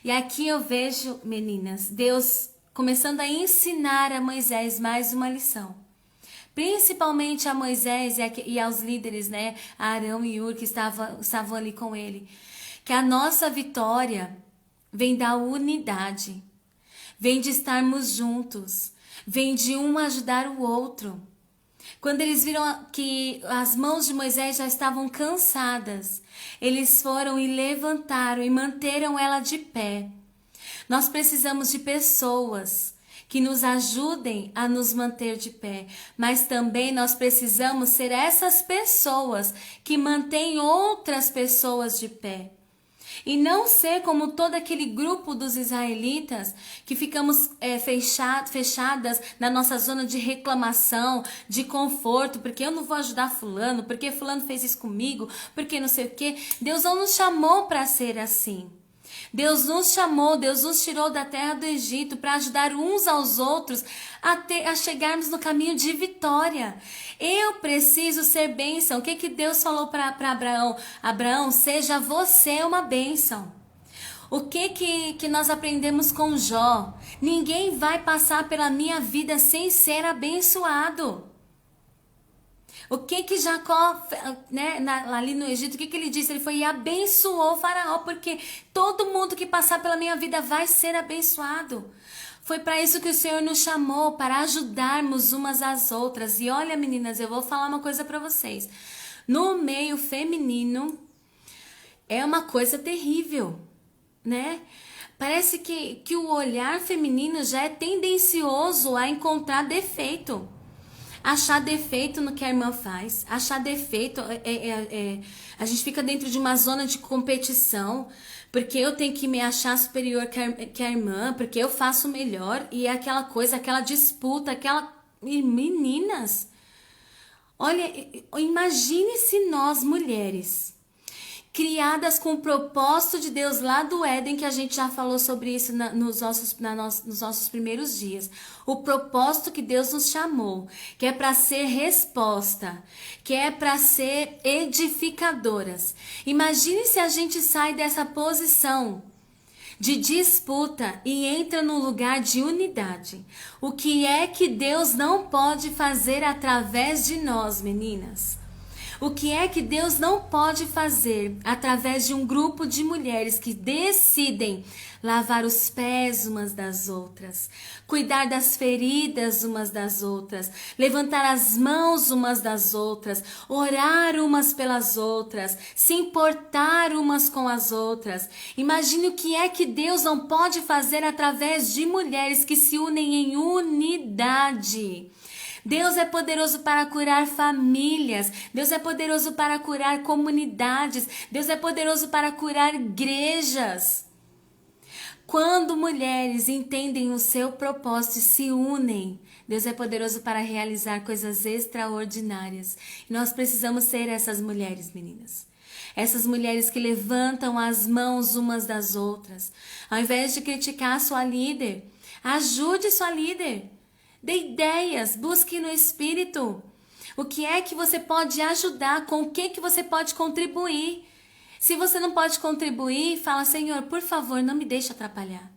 E aqui eu vejo, meninas, Deus começando a ensinar a Moisés mais uma lição. Principalmente a Moisés e aos líderes, né? A Arão e Hur que estavam ali com ele. Que a nossa vitória vem da unidade. Vem de estarmos juntos. Vem de um ajudar o outro. Quando eles viram que as mãos de Moisés já estavam cansadas, eles foram e levantaram e manteram ela de pé. Nós precisamos de pessoas que nos ajudem a nos manter de pé, mas também nós precisamos ser essas pessoas que mantêm outras pessoas de pé. E não ser como todo aquele grupo dos israelitas que ficamos fechadas na nossa zona de reclamação, de conforto, porque eu não vou ajudar fulano, porque fulano fez isso comigo, porque não sei o quê. Deus não nos chamou para ser assim. Deus nos chamou, Deus nos tirou da terra do Egito para ajudar uns aos outros a chegarmos no caminho de vitória. Eu preciso ser bênção. O que Deus falou para Abraão? Abraão, seja você uma bênção. O que nós aprendemos com Jó? Ninguém vai passar pela minha vida sem ser abençoado. O que Jacó, né, ali no Egito, o que ele disse? Ele foi e abençoou o faraó, porque todo mundo que passar pela minha vida vai ser abençoado. Foi para isso que o Senhor nos chamou, para ajudarmos umas às outras. E olha, meninas, eu vou falar uma coisa para vocês. No meio feminino, é uma coisa terrível, né? Parece que o olhar feminino já é tendencioso a encontrar defeito. Achar defeito no que a irmã faz, achar defeito, a gente fica dentro de uma zona de competição, porque eu tenho que me achar superior que a irmã, porque eu faço melhor, e é aquela coisa, aquela disputa, Meninas, olha, imagine se nós mulheres, criadas com o propósito de Deus lá do Éden, que a gente já falou sobre isso nos nossos primeiros dias. O propósito que Deus nos chamou, que é para ser resposta, que é para ser edificadoras. Imagine se a gente sai dessa posição de disputa e entra num lugar de unidade. O que é que Deus não pode fazer através de nós, meninas? O que é que Deus não pode fazer através de um grupo de mulheres que decidem lavar os pés umas das outras, cuidar das feridas umas das outras, levantar as mãos umas das outras, orar umas pelas outras, se importar umas com as outras? Imagine o que é que Deus não pode fazer através de mulheres que se unem em unidade. Deus é poderoso para curar famílias, Deus é poderoso para curar comunidades, Deus é poderoso para curar igrejas. Quando mulheres entendem o seu propósito e se unem, Deus é poderoso para realizar coisas extraordinárias. E nós precisamos ser essas mulheres, meninas. Essas mulheres que levantam as mãos umas das outras. Ao invés de criticar sua líder, ajude sua líder. Dê ideias, busque no Espírito. O que é que você pode ajudar? Com o que você pode contribuir? Se você não pode contribuir, fala: Senhor, por favor, não me deixe atrapalhar.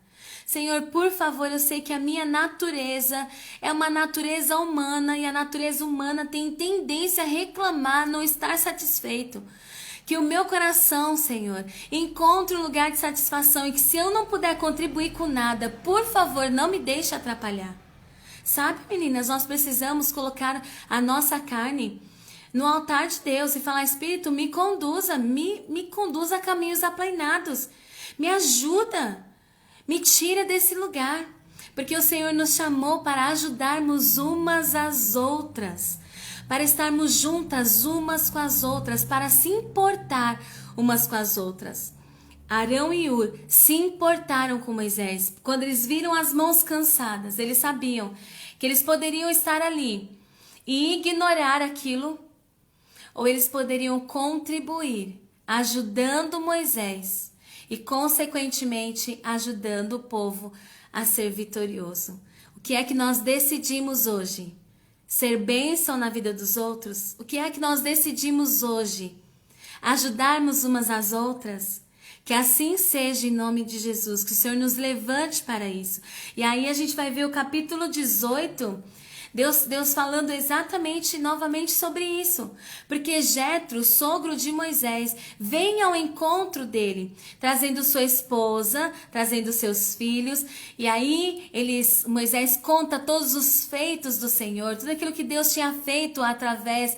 Senhor, por favor, eu sei que a minha natureza é uma natureza humana e a natureza humana tem tendência a reclamar, não estar satisfeito. Que o meu coração, Senhor, encontre um lugar de satisfação e que se eu não puder contribuir com nada, por favor, não me deixe atrapalhar. Sabe, meninas, nós precisamos colocar a nossa carne no altar de Deus e falar: Espírito, me conduza a caminhos aplainados, me ajuda, me tira desse lugar, porque o Senhor nos chamou para ajudarmos umas às outras, para estarmos juntas umas com as outras, para se importar umas com as outras. Arão e Hur se importaram com Moisés. Quando eles viram as mãos cansadas, eles sabiam que eles poderiam estar ali e ignorar aquilo, ou eles poderiam contribuir, ajudando Moisés e, consequentemente, ajudando o povo a ser vitorioso. O que é que nós decidimos hoje? Ser bênção na vida dos outros? O que é que nós decidimos hoje? Ajudarmos umas às outras? Que assim seja, em nome de Jesus, que o Senhor nos levante para isso. E aí a gente vai ver o capítulo 18 Deus falando exatamente, novamente sobre isso. Porque Jetro, sogro de Moisés, vem ao encontro dele, trazendo sua esposa, trazendo seus filhos. E aí Moisés conta todos os feitos do Senhor, tudo aquilo que Deus tinha feito através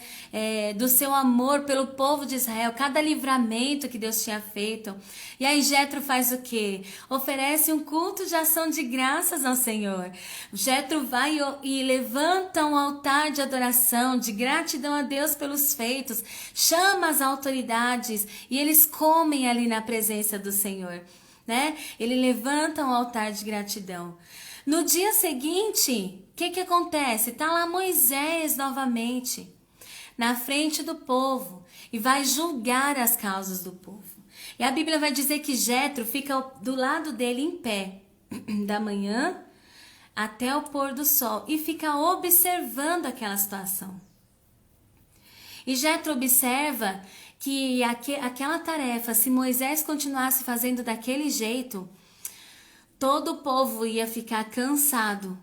do seu amor pelo povo de Israel, cada livramento que Deus tinha feito. E aí Jetro faz o quê? Oferece um culto de ação de graças ao Senhor. Jetro vai e levanta um altar de adoração, de gratidão a Deus pelos feitos, chama as autoridades e eles comem ali na presença do Senhor, né? Ele levanta um altar de gratidão. No dia seguinte, o que acontece? Tá lá Moisés novamente, na frente do povo, e vai julgar as causas do povo. E a Bíblia vai dizer que Jetro fica do lado dele em pé, da manhã até o pôr do sol, e fica observando aquela situação. E Jetro observa que aquela tarefa, se Moisés continuasse fazendo daquele jeito, todo o povo ia ficar cansado,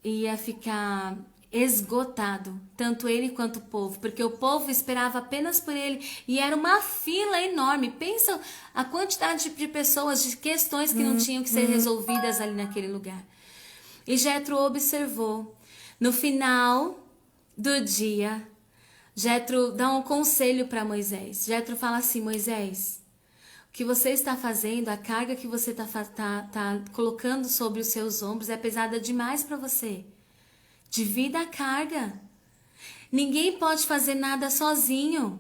ia ficar esgotado, tanto ele quanto o povo, porque o povo esperava apenas por ele e era uma fila enorme. Pensa a quantidade de pessoas, de questões que não tinham que ser resolvidas ali naquele lugar. E Jetro observou. No final do dia, Jetro dá um conselho para Moisés. Jetro fala assim: Moisés, o que você está fazendo, a carga que você tá colocando sobre os seus ombros é pesada demais para você. Divida a carga. Ninguém pode fazer nada sozinho.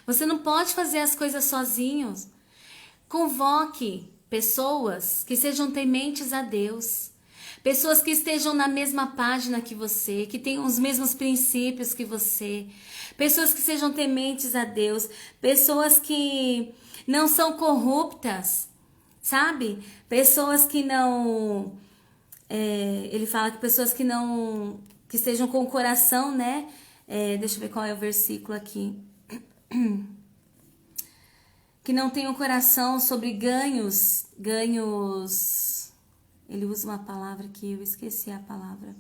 Você não pode fazer as coisas sozinhos. Convoque pessoas que sejam tementes a Deus. Pessoas que estejam na mesma página que você, que tenham os mesmos princípios que você. Pessoas que sejam tementes a Deus. Pessoas que não são corruptas, sabe? Pessoas que não... ele fala que pessoas que não... que estejam com o coração, né? Deixa eu ver qual é o versículo aqui. Que não tenham coração sobre ganhos... Ele usa uma palavra que eu esqueci a palavra.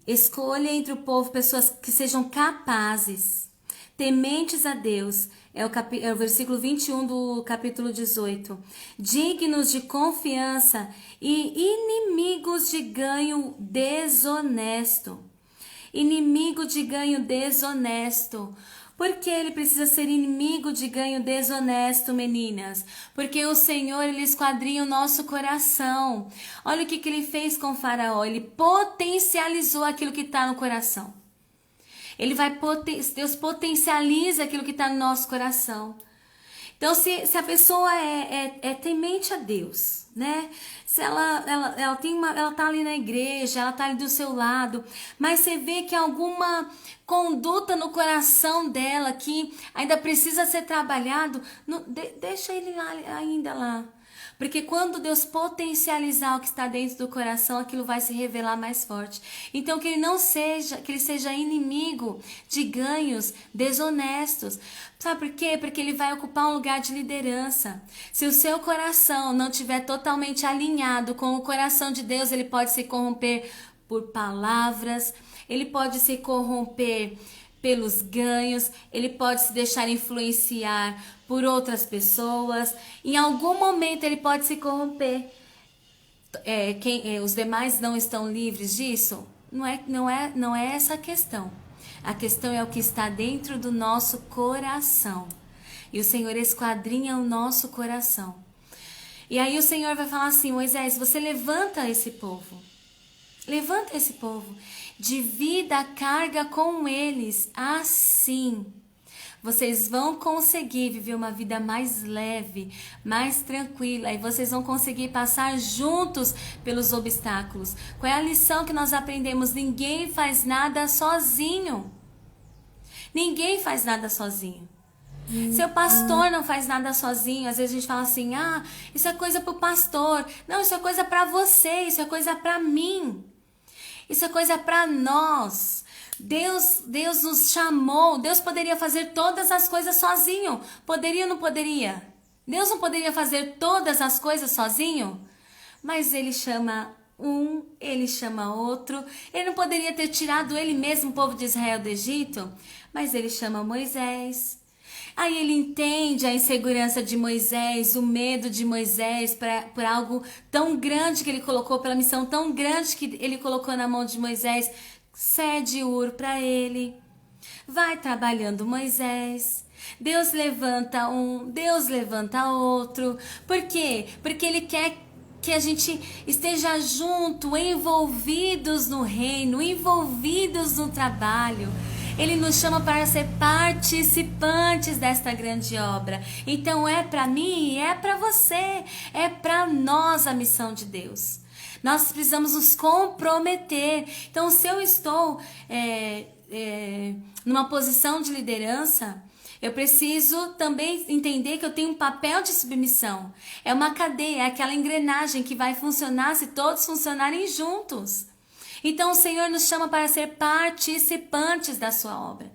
Escolha entre o povo pessoas que sejam capazes, tementes a Deus. É o versículo 21 do capítulo 18. Dignos de confiança e inimigos de ganho desonesto. Inimigo de ganho desonesto. Por que ele precisa ser inimigo de ganho desonesto, meninas? Porque o Senhor, ele esquadrinha o nosso coração. Olha o que ele fez com o faraó. Ele potencializou aquilo que está no coração. Deus potencializa aquilo que está no nosso coração. Então, se a pessoa é temente a Deus, né? Se ela tá ali na igreja, ela tá ali do seu lado, mas você vê que alguma conduta no coração dela que ainda precisa ser trabalhado, deixa ele ainda lá. Porque quando Deus potencializar o que está dentro do coração, aquilo vai se revelar mais forte. Então que ele seja inimigo de ganhos desonestos. Sabe por quê? Porque ele vai ocupar um lugar de liderança. Se o seu coração não estiver totalmente alinhado com o coração de Deus, ele pode se corromper por palavras, ele pode se corromper pelos ganhos, ele pode se deixar influenciar por outras pessoas. Em algum momento ele pode se corromper. Os demais não estão livres disso? Não é essa a questão. A questão é o que está dentro do nosso coração. E o Senhor esquadrinha o nosso coração. E aí o Senhor vai falar assim: Moisés, você levanta esse povo. Levanta esse povo. Divida a carga com eles. Assim, vocês vão conseguir viver uma vida mais leve, mais tranquila. E vocês vão conseguir passar juntos pelos obstáculos. Qual é a lição que nós aprendemos? Ninguém faz nada sozinho. Ninguém faz nada sozinho. Seu pastor não faz nada sozinho. Às vezes a gente fala assim: isso é coisa pro pastor. Não, isso é coisa pra você. Isso é coisa pra mim. Isso é coisa para nós. Deus nos chamou. Deus poderia fazer todas as coisas sozinho. Poderia ou não poderia? Deus não poderia fazer todas as coisas sozinho? mas ele chama um, ele chama outro. Ele não poderia ter tirado ele mesmo, o povo de Israel, do Egito, mas ele chama Moisés. Aí ele entende a insegurança de Moisés, o medo de Moisés por algo tão grande que ele colocou, pela missão tão grande que ele colocou na mão de Moisés. Cede Ur para ele. Vai trabalhando Moisés. Deus levanta um, Deus levanta outro. Por quê? Porque ele quer que a gente esteja junto, envolvidos no reino, envolvidos no trabalho. Ele nos chama para ser participantes desta grande obra. Então é para mim, é para você, é para nós a missão de Deus. Nós precisamos nos comprometer. Então, se eu estou numa posição de liderança, eu preciso também entender que eu tenho um papel de submissão. É uma cadeia, é aquela engrenagem que vai funcionar se todos funcionarem juntos. Então o Senhor nos chama para ser participantes da sua obra.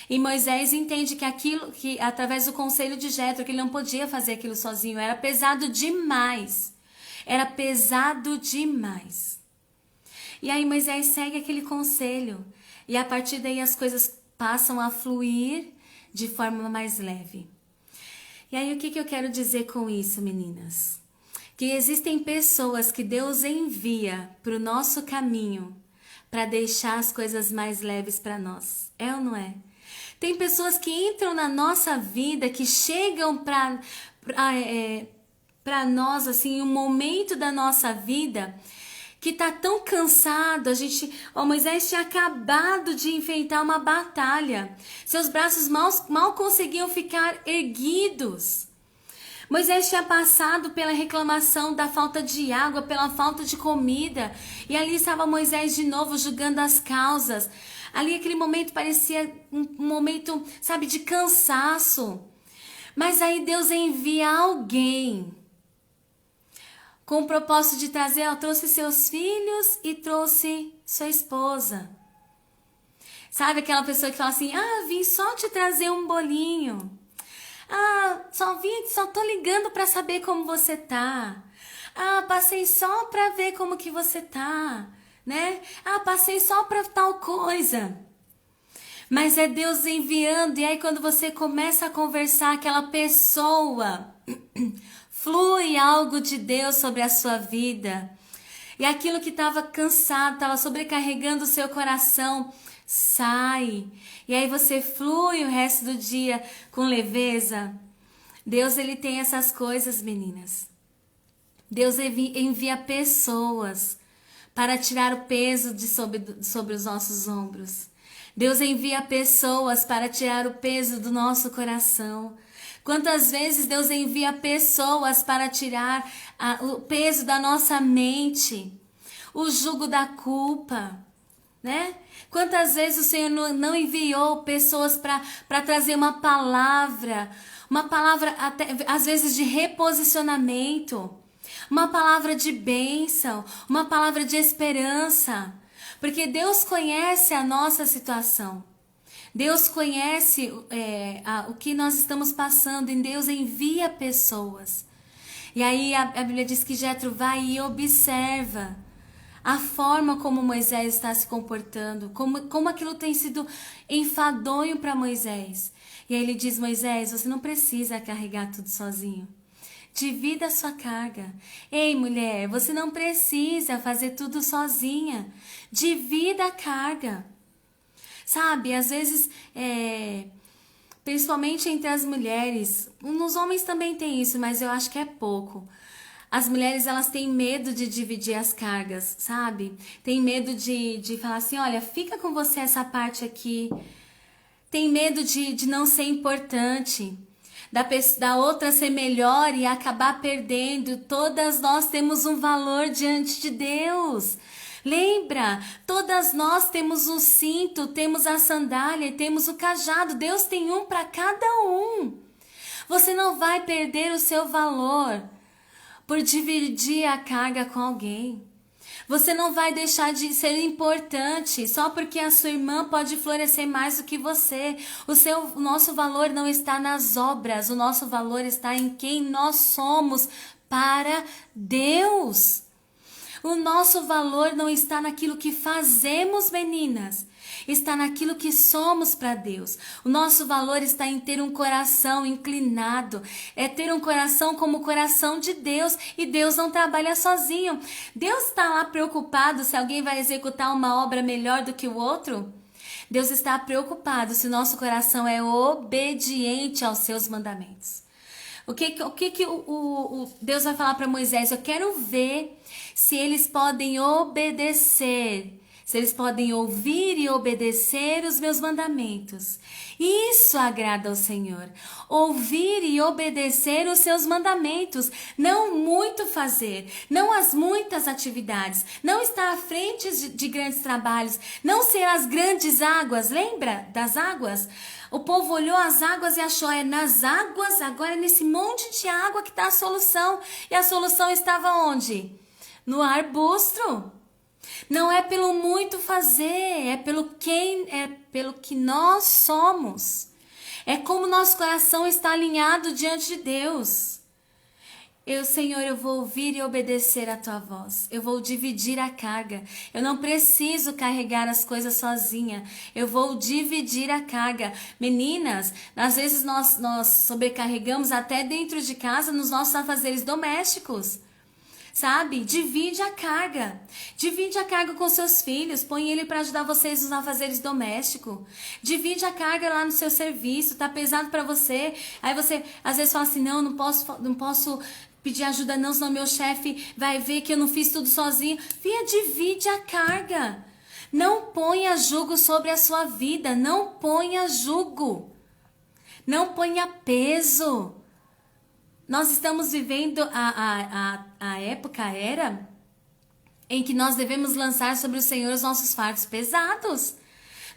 E Moisés entende que através do conselho de Jetro, que ele não podia fazer aquilo sozinho, era pesado demais. Era pesado demais. E aí Moisés segue aquele conselho. E a partir daí as coisas passam a fluir de forma mais leve. E aí o que eu quero dizer com isso, meninas? Que existem pessoas que Deus envia para o nosso caminho para deixar as coisas mais leves para nós. É ou não é? Tem pessoas que entram na nossa vida, que chegam para nós, assim, em um momento da nossa vida que tá tão cansado. Moisés tinha acabado de enfrentar uma batalha. Seus braços mal conseguiam ficar erguidos. Moisés tinha passado pela reclamação da falta de água, pela falta de comida. E ali estava Moisés de novo julgando as causas. Ali aquele momento parecia um momento, sabe, de cansaço. Mas aí Deus envia alguém com o propósito de trazer, trouxe seus filhos e trouxe sua esposa. Sabe aquela pessoa que fala assim, vim só te trazer um bolinho. Só tô ligando para saber como você tá. Passei só para ver como que você tá, né? Passei só para tal coisa. Mas é Deus enviando, e aí quando você começa a conversar, aquela pessoa flui algo de Deus sobre a sua vida. E aquilo que estava cansado, estava sobrecarregando o seu coração, sai. E aí você flui o resto do dia com leveza. Deus, ele tem essas coisas, meninas. Deus envia pessoas para tirar o peso sobre os nossos ombros. Deus envia pessoas para tirar o peso do nosso coração. Quantas vezes Deus envia pessoas para tirar o peso da nossa mente, o jugo da culpa, né? Quantas vezes o Senhor não enviou pessoas para trazer uma palavra até, às vezes de reposicionamento, uma palavra de bênção, uma palavra de esperança, porque Deus conhece a nossa situação. Deus conhece o que nós estamos passando, e Deus envia pessoas. E aí a Bíblia diz que Jetro vai e observa a forma como Moisés está se comportando, como aquilo tem sido enfadonho para Moisés. E aí ele diz, Moisés, você não precisa carregar tudo sozinho. Divida a sua carga. Ei, mulher, você não precisa fazer tudo sozinha. Divida a carga. Sabe, às vezes, principalmente entre as mulheres, nos homens também tem isso, mas eu acho que é pouco. As mulheres, elas têm medo de dividir as cargas, sabe? Tem medo de falar assim, olha, fica com você essa parte aqui. Tem medo de não ser importante, da outra ser melhor e acabar perdendo. Todas nós temos um valor diante de Deus. Lembra, todas nós temos o cinto, temos a sandália e temos o cajado. Deus tem um para cada um. Você não vai perder o seu valor por dividir a carga com alguém. Você não vai deixar de ser importante só porque a sua irmã pode florescer mais do que você. O nosso valor não está nas obras, o nosso valor está em quem nós somos para Deus. O nosso valor não está naquilo que fazemos, meninas. Está naquilo que somos para Deus. O nosso valor está em ter um coração inclinado. É ter um coração como o coração de Deus. E Deus não trabalha sozinho. Deus está lá preocupado se alguém vai executar uma obra melhor do que o outro? Deus está preocupado se o nosso coração é obediente aos seus mandamentos. O que Deus vai falar para Moisés? Eu quero ver se eles podem obedecer, se eles podem ouvir e obedecer os meus mandamentos. Isso agrada ao Senhor. Ouvir e obedecer os seus mandamentos. Não muito fazer, não as muitas atividades, não estar à frente de grandes trabalhos, não ser as grandes águas. Lembra das águas? O povo olhou as águas e achou, nas águas, agora é nesse monte de água que está a solução. E a solução estava onde? No arbusto. Não é pelo muito fazer, é pelo que nós somos. É como nosso coração está alinhado diante de Deus. Senhor, eu vou ouvir e obedecer a tua voz. Eu vou dividir a carga. Eu não preciso carregar as coisas sozinha. Eu vou dividir a carga. Meninas, às vezes nós sobrecarregamos até dentro de casa nos nossos afazeres domésticos. Sabe? Divide a carga. Divide a carga com seus filhos. Põe ele para ajudar vocês nos afazeres domésticos. Divide a carga lá no seu serviço. Tá pesado para você. Aí você às vezes fala assim, não posso pedir ajuda não, senão meu chefe vai ver que eu não fiz tudo sozinho. Filha, divide a carga. Não ponha jugo sobre a sua vida. Não ponha jugo. Não ponha peso. Nós estamos vivendo a era em que nós devemos lançar sobre o Senhor os nossos fardos pesados.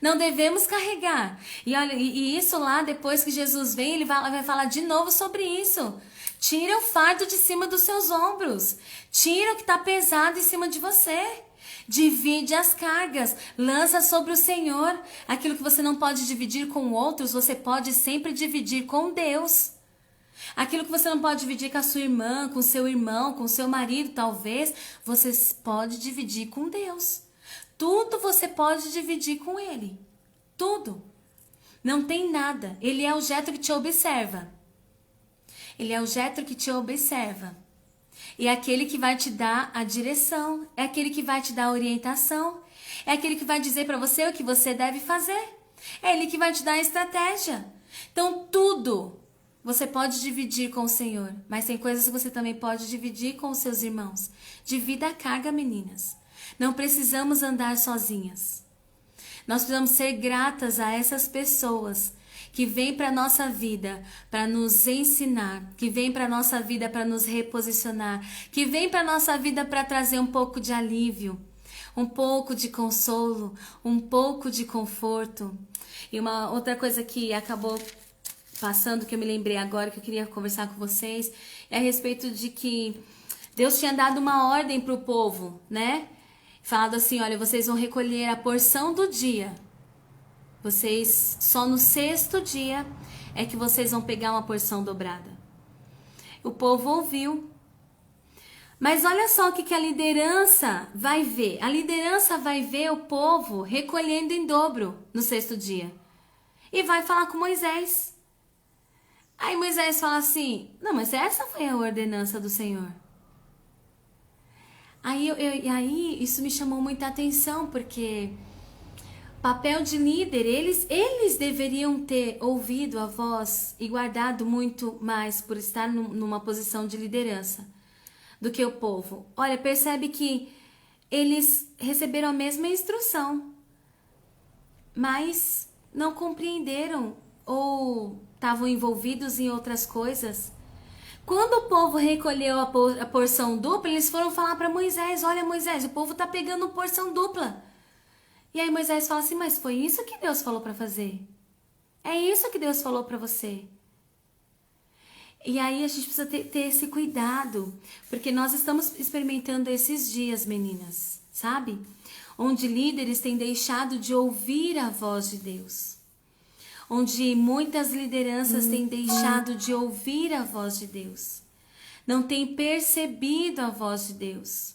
Não devemos carregar. E olha, e isso lá, depois que Jesus vem, ele vai falar de novo sobre isso. Tira o fardo de cima dos seus ombros. Tira o que está pesado em cima de você. Divide as cargas, lança sobre o Senhor. Aquilo que você não pode dividir com outros, você pode sempre dividir com Deus. Aquilo que você não pode dividir com a sua irmã, com o seu irmão, com o seu marido, talvez, você pode dividir com Deus. Tudo você pode dividir com Ele. Tudo. Não tem nada. Ele é o Jetro que te observa. Ele é o Jetro que te observa. E é aquele que vai te dar a direção. É aquele que vai te dar a orientação. É aquele que vai dizer para você o que você deve fazer. É Ele que vai te dar a estratégia. Então, tudo você pode dividir com o Senhor, mas tem coisas que você também pode dividir com os seus irmãos. Divida a carga, meninas. Não precisamos andar sozinhas. Nós precisamos ser gratas a essas pessoas que vêm para a nossa vida para nos ensinar, que vêm para a nossa vida para nos reposicionar, que vêm para a nossa vida para trazer um pouco de alívio, um pouco de consolo, um pouco de conforto. E uma outra coisa que acabou passando, que eu me lembrei agora, que eu queria conversar com vocês, é a respeito de que Deus tinha dado uma ordem para o povo, né? Falado assim, olha, vocês vão recolher a porção do dia. Vocês, só no 6º dia é que vocês vão pegar uma porção dobrada. O povo ouviu. Mas olha só o que a liderança vai ver. A liderança vai ver o povo recolhendo em dobro no 6º dia. E vai falar com Moisés. Aí Moisés fala assim, não, mas essa foi a ordenança do Senhor. Aí isso me chamou muita atenção, porque papel de líder, eles deveriam ter ouvido a voz e guardado muito mais por estar numa posição de liderança do que o povo. Olha, percebe que eles receberam a mesma instrução, mas não compreenderam ou estavam envolvidos em outras coisas. Quando o povo recolheu a porção dupla, eles foram falar para Moisés, olha Moisés, o povo está pegando porção dupla. E aí Moisés fala assim, mas foi isso que Deus falou para fazer. É isso que Deus falou para você. E aí a gente precisa ter esse cuidado, porque nós estamos experimentando esses dias, meninas, sabe? Onde líderes têm deixado de ouvir a voz de Deus. Onde muitas lideranças têm deixado de ouvir a voz de Deus. Não têm percebido a voz de Deus.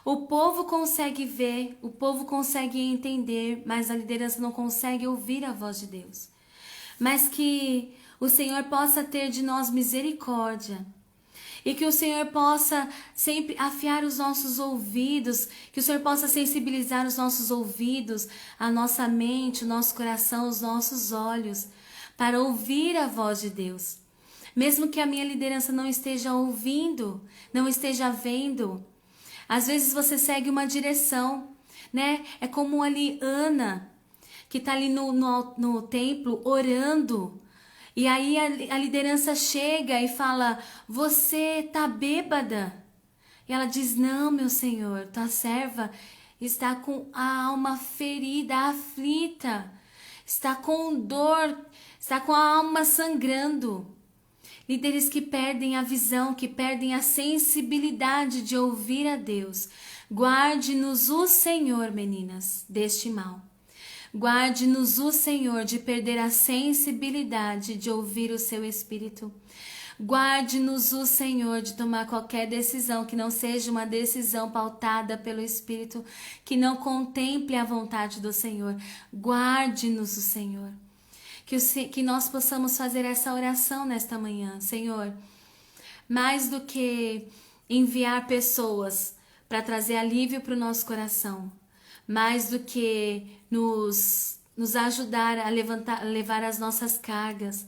O povo consegue ver, o povo consegue entender, mas a liderança não consegue ouvir a voz de Deus. Mas que o Senhor possa ter de nós misericórdia. E que o Senhor possa sempre afiar os nossos ouvidos, que o Senhor possa sensibilizar os nossos ouvidos, a nossa mente, o nosso coração, os nossos olhos, para ouvir a voz de Deus. Mesmo que a minha liderança não esteja ouvindo, não esteja vendo, às vezes você segue uma direção, né? É como ali Ana, que está ali no templo orando. E aí a liderança chega e fala, você tá bêbada? E ela diz, não, meu senhor, tua serva está com a alma ferida, aflita, está com dor, está com a alma sangrando. Líderes que perdem a visão, que perdem a sensibilidade de ouvir a Deus. Guarde-nos o Senhor, meninas, deste mal. Guarde-nos o Senhor de perder a sensibilidade de ouvir o seu Espírito. Guarde-nos o Senhor de tomar qualquer decisão que não seja uma decisão pautada pelo Espírito, que não contemple a vontade do Senhor. Guarde-nos o Senhor. Que nós possamos fazer essa oração nesta manhã. Senhor, mais do que enviar pessoas para trazer alívio para o nosso coração, mais do que nos ajudar a levar as nossas cargas,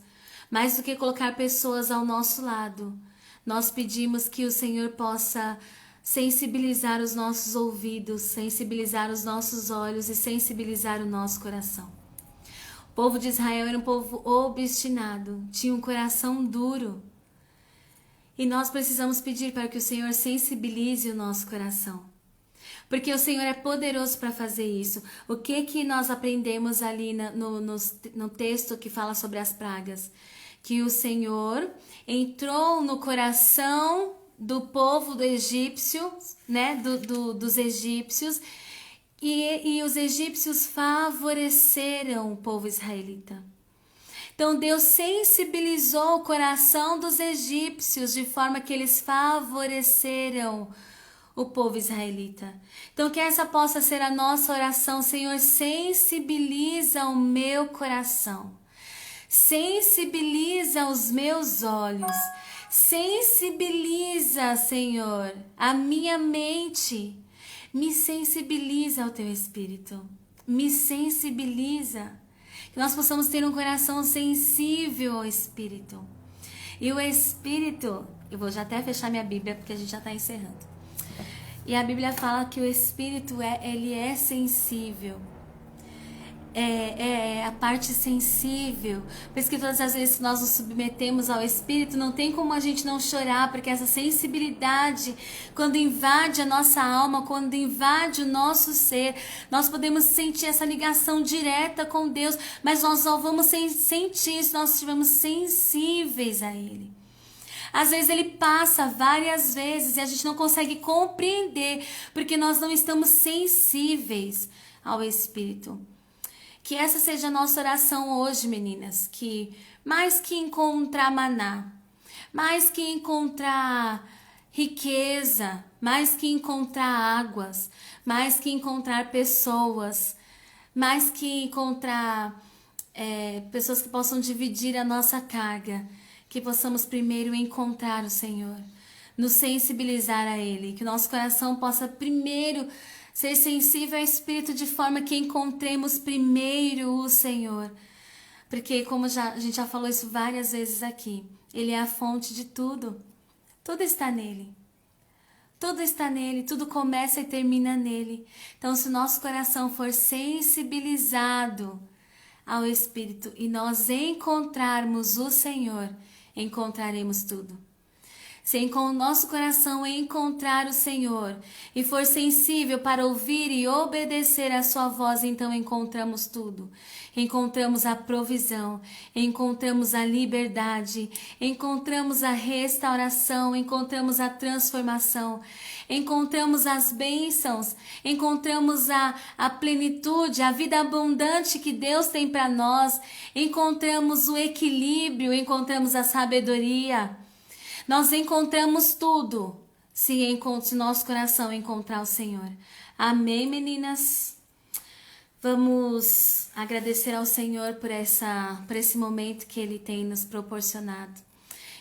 mais do que colocar pessoas ao nosso lado, nós pedimos que o Senhor possa sensibilizar os nossos ouvidos, sensibilizar os nossos olhos e sensibilizar o nosso coração. O povo de Israel era um povo obstinado, tinha um coração duro. E nós precisamos pedir para que o Senhor sensibilize o nosso coração. Porque o Senhor é poderoso para fazer isso. O que nós aprendemos ali no texto que fala sobre as pragas? Que o Senhor entrou no coração do povo do egípcio, né? Dos egípcios, e os egípcios favoreceram o povo israelita. Então Deus sensibilizou o coração dos egípcios de forma que eles favoreceram o povo israelita. Então que essa possa ser a nossa oração. Senhor, sensibiliza o meu coração. Sensibiliza os meus olhos. Sensibiliza, Senhor, a minha mente. Me sensibiliza ao teu Espírito. Me sensibiliza. Que nós possamos ter um coração sensível ao Espírito. E o Espírito, eu vou já até fechar minha Bíblia porque a gente já está encerrando. E a Bíblia fala que o Espírito ele é sensível. É a parte sensível. Por isso que todas as vezes que nós nos submetemos ao Espírito, não tem como a gente não chorar, porque essa sensibilidade, quando invade a nossa alma, quando invade o nosso ser, nós podemos sentir essa ligação direta com Deus, mas nós só vamos sentir se nós estivermos sensíveis a Ele. Às vezes Ele passa várias vezes e a gente não consegue compreender, porque nós não estamos sensíveis ao Espírito. Que essa seja a nossa oração hoje, meninas, que mais que encontrar maná, mais que encontrar riqueza, mais que encontrar águas, mais que encontrar pessoas, mais que encontrar pessoas que possam dividir a nossa carga, que possamos primeiro encontrar o Senhor, nos sensibilizar a Ele, que o nosso coração possa primeiro ser sensível ao Espírito de forma que encontremos primeiro o Senhor. Porque como a gente já falou isso várias vezes aqui, Ele é a fonte de tudo. Tudo está nele. Tudo está nele, tudo começa e termina nele. Então se o nosso coração for sensibilizado ao Espírito e nós encontrarmos o Senhor, encontraremos tudo. Se em o nosso coração encontrar o Senhor e for sensível para ouvir e obedecer a sua voz, então encontramos tudo. Encontramos a provisão, encontramos a liberdade, encontramos a restauração, encontramos a transformação, encontramos as bênçãos, encontramos a plenitude, a vida abundante que Deus tem para nós, encontramos o equilíbrio, encontramos a sabedoria. Nós encontramos tudo se nosso coração encontrar o Senhor. Amém, meninas? Vamos agradecer ao Senhor por esse momento que Ele tem nos proporcionado.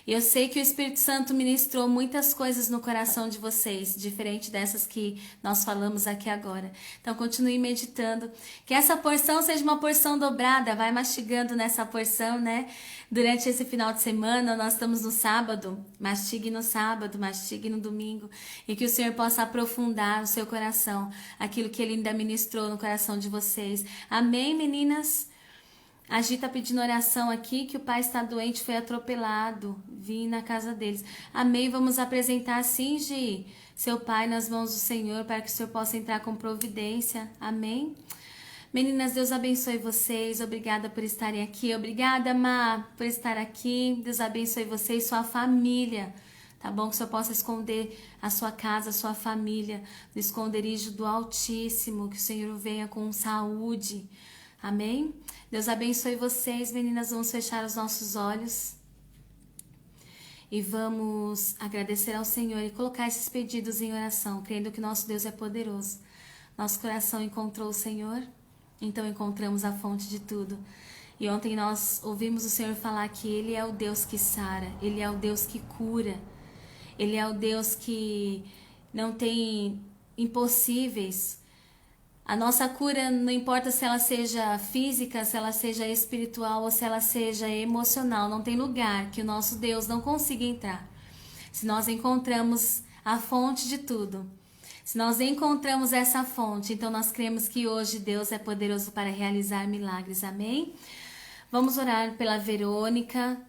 E eu sei que o Espírito Santo ministrou muitas coisas no coração de vocês, diferente dessas que nós falamos aqui agora. Então continue meditando, que essa porção seja uma porção dobrada, vai mastigando nessa porção, né? Durante esse final de semana, nós estamos no sábado, mastigue no sábado, mastigue no domingo, e que o Senhor possa aprofundar no seu coração aquilo que Ele ainda ministrou no coração de vocês. Amém, meninas? A Gi tá pedindo oração aqui, que o pai está doente, foi atropelado. Vim na casa deles. Amém, vamos apresentar sim, Gi, seu pai nas mãos do Senhor, para que o Senhor possa entrar com providência. Amém? Meninas, Deus abençoe vocês. Obrigada por estarem aqui. Obrigada, Má, por estar aqui. Deus abençoe vocês, sua família. Tá bom? Que o Senhor possa esconder a sua casa, a sua família, no esconderijo do Altíssimo. Que o Senhor venha com saúde. Amém? Deus abençoe vocês, meninas. Vamos fechar os nossos olhos e vamos agradecer ao Senhor e colocar esses pedidos em oração, crendo que nosso Deus é poderoso. Nosso coração encontrou o Senhor, então encontramos a fonte de tudo. E ontem nós ouvimos o Senhor falar que Ele é o Deus que sara, Ele é o Deus que cura, Ele é o Deus que não tem impossíveis. A nossa cura, não importa se ela seja física, se ela seja espiritual ou se ela seja emocional, não tem lugar que o nosso Deus não consiga entrar. Se nós encontramos a fonte de tudo, se nós encontramos essa fonte, então nós cremos que hoje Deus é poderoso para realizar milagres. Amém? Vamos orar pela Verônica.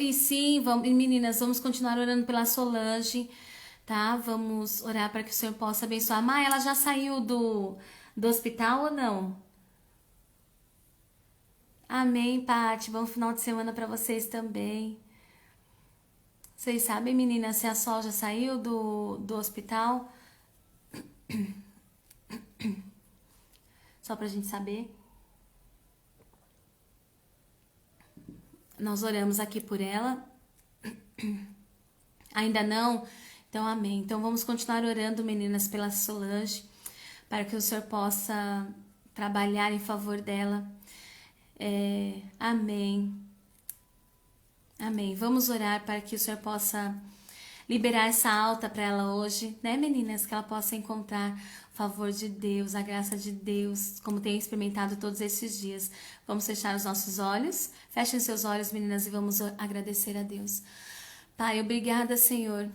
E sim, meninas, vamos continuar orando pela Solange. Tá? Vamos orar para que o Senhor possa abençoar. Má, ela já saiu do hospital ou não? Amém, Pati. Bom final de semana para vocês também. Vocês sabem, meninas, se a Sol já saiu do hospital? Só pra gente saber. Nós oramos aqui por ela. Ainda não? Então, amém. Então, vamos continuar orando, meninas, pela Solange, para que o Senhor possa trabalhar em favor dela. Amém. Amém. Vamos orar para que o Senhor possa liberar essa alta para ela hoje, né, meninas? Que ela possa encontrar o favor de Deus, a graça de Deus, como tem experimentado todos esses dias. Vamos fechar os nossos olhos. Fechem seus olhos, meninas, e vamos agradecer a Deus. Pai, obrigada, Senhor,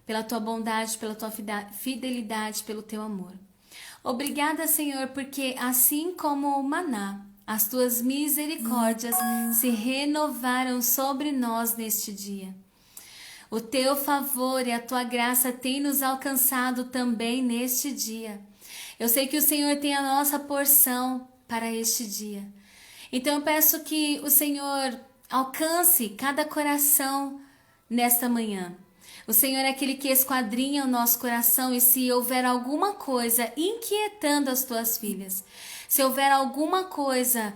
pela tua bondade, pela tua fidelidade, pelo teu amor. Obrigada, Senhor, porque assim como o maná, as tuas misericórdias se renovaram sobre nós neste dia. O teu favor e a tua graça têm nos alcançado também neste dia. Eu sei que o Senhor tem a nossa porção para este dia. Então eu peço que o Senhor alcance cada coração nesta manhã. O Senhor é aquele que esquadrinha o nosso coração, e se houver alguma coisa inquietando as tuas filhas, se houver alguma coisa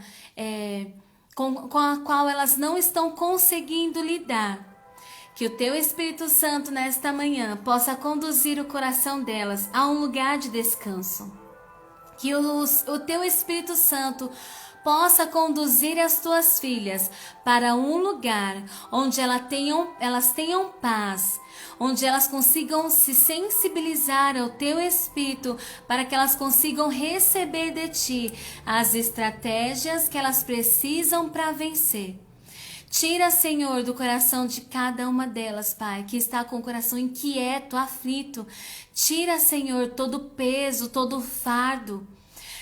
com a qual elas não estão conseguindo lidar, que o teu Espírito Santo nesta manhã possa conduzir o coração delas a um lugar de descanso. Que o teu Espírito Santo possa conduzir as tuas filhas para um lugar onde elas tenham paz, onde elas consigam se sensibilizar ao teu Espírito, para que elas consigam receber de ti as estratégias que elas precisam para vencer. Tira, Senhor, do coração de cada uma delas, Pai, que está com o coração inquieto, aflito. Tira, Senhor, todo o peso, todo o fardo.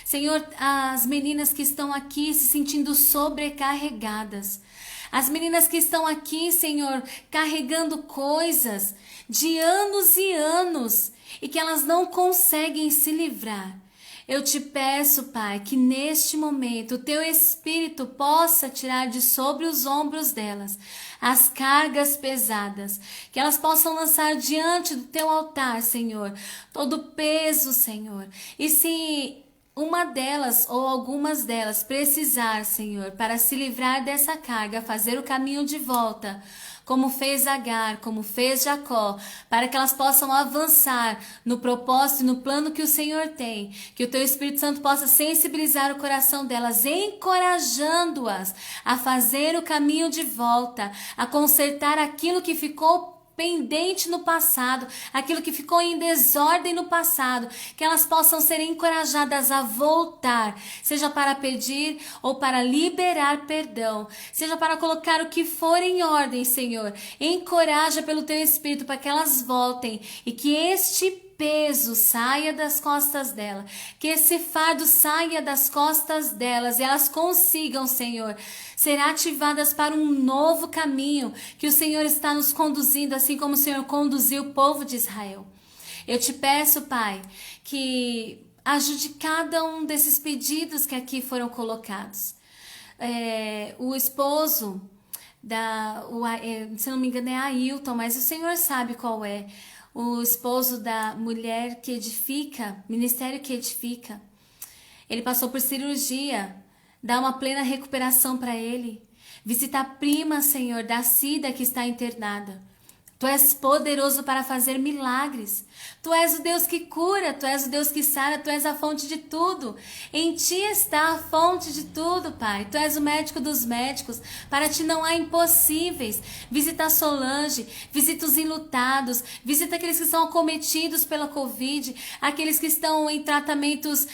Senhor, as meninas que estão aqui se sentindo sobrecarregadas. As meninas que estão aqui, Senhor, carregando coisas de anos e anos e que elas não conseguem se livrar. Eu te peço, Pai, que neste momento o teu Espírito possa tirar de sobre os ombros delas as cargas pesadas, que elas possam lançar diante do teu altar, Senhor, todo o peso, Senhor. E se uma delas ou algumas delas precisar, Senhor, para se livrar dessa carga, fazer o caminho de volta, como fez Agar, como fez Jacó, para que elas possam avançar no propósito e no plano que o Senhor tem, que o Teu Espírito Santo possa sensibilizar o coração delas, encorajando-as a fazer o caminho de volta, a consertar aquilo que ficou pendente no passado, aquilo que ficou em desordem no passado, que elas possam ser encorajadas a voltar, seja para pedir ou para liberar perdão, seja para colocar o que for em ordem, Senhor. Encoraja pelo Teu Espírito para que elas voltem e que este peso saia das costas dela, que esse fardo saia das costas delas e elas consigam, Senhor, ser ativadas para um novo caminho que o Senhor está nos conduzindo, assim como o Senhor conduziu o povo de Israel. Eu te peço, Pai, que ajude cada um desses pedidos que aqui foram colocados. O esposo se não me engano é Ailton, mas o Senhor sabe qual é. O esposo da mulher que edifica, ministério que edifica. Ele passou por cirurgia, dá uma plena recuperação para ele. Visita a prima, Senhor, da Cida que está internada. Tu és poderoso para fazer milagres. Tu és o Deus que cura, Tu és o Deus que sara, Tu és a fonte de tudo. Em Ti está a fonte de tudo, Pai. Tu és o médico dos médicos. Para Ti não há impossíveis. Visita a Solange, visita os enlutados, visita aqueles que estão acometidos pela Covid, aqueles que estão em tratamentos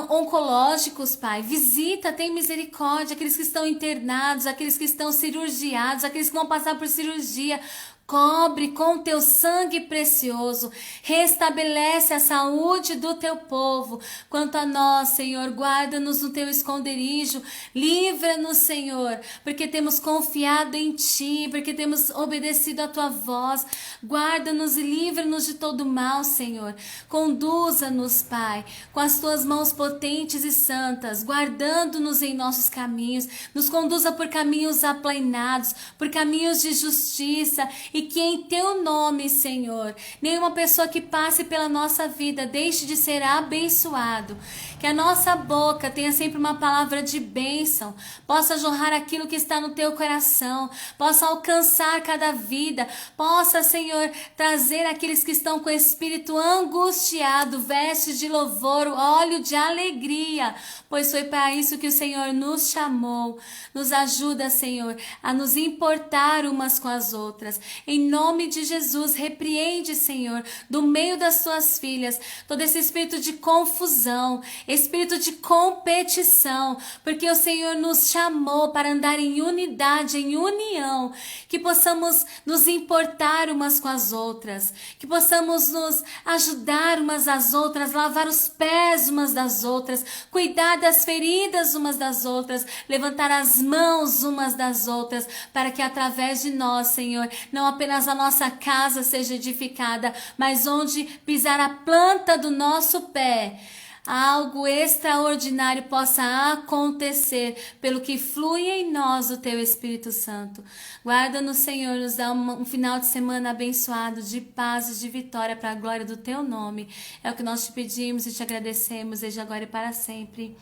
oncológicos, Pai. Visita, tem misericórdia, aqueles que estão internados, aqueles que estão cirurgiados, aqueles que vão passar por cirurgia. Cobre com Teu sangue precioso, restabelece a saúde do Teu povo. Quanto a nós, Senhor, guarda-nos no Teu esconderijo, livra-nos, Senhor, porque temos confiado em Ti, porque temos obedecido a Tua voz. Guarda-nos e livra-nos de todo mal, Senhor. Conduza-nos, Pai, com as Tuas mãos potentes e santas, guardando-nos em nossos caminhos. Nos conduza por caminhos aplainados, por caminhos de justiça, e que em Teu nome, Senhor, nenhuma pessoa que passe pela nossa vida deixe de ser abençoado. Que a nossa boca tenha sempre uma palavra de bênção, possa jorrar aquilo que está no Teu coração, possa alcançar cada vida, possa, Senhor, trazer aqueles que estão com o espírito angustiado, vestes de louvor, óleo de alegria, pois foi para isso que o Senhor nos chamou. Nos ajuda, Senhor, a nos importar umas com as outras. Em nome de Jesus, repreende, Senhor, do meio das Tuas filhas, todo esse espírito de confusão, espírito de competição, porque o Senhor nos chamou para andar em unidade, em união, que possamos nos importar umas com as outras, que possamos nos ajudar umas às outras, lavar os pés umas das outras, cuidar das feridas umas das outras, levantar as mãos umas das outras, para que através de nós, Senhor, não apenas a nossa casa seja edificada, mas onde pisar a planta do nosso pé, algo extraordinário possa acontecer pelo que flui em nós o Teu Espírito Santo. Guarda-nos, Senhor, nos dá um final de semana abençoado, de paz e de vitória para a glória do Teu nome. É o que nós te pedimos e te agradecemos desde agora e para sempre.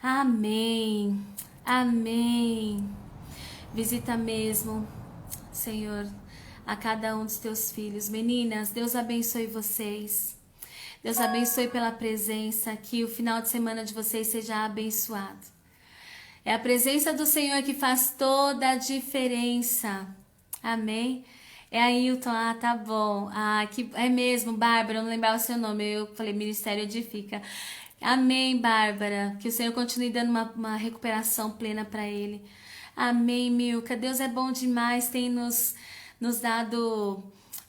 Amém. Amém. Visita mesmo, Senhor, a cada um dos Teus filhos. Meninas, Deus abençoe vocês. Deus abençoe pela presença, que o final de semana de vocês seja abençoado. É a presença do Senhor que faz toda a diferença. Amém? É Ailton, tá bom. Que é mesmo, Bárbara, eu não lembrava o seu nome, eu falei Ministério Edifica. Amém, Bárbara, que o Senhor continue dando uma recuperação plena para ele. Amém, Milka, Deus é bom demais, tem nos dado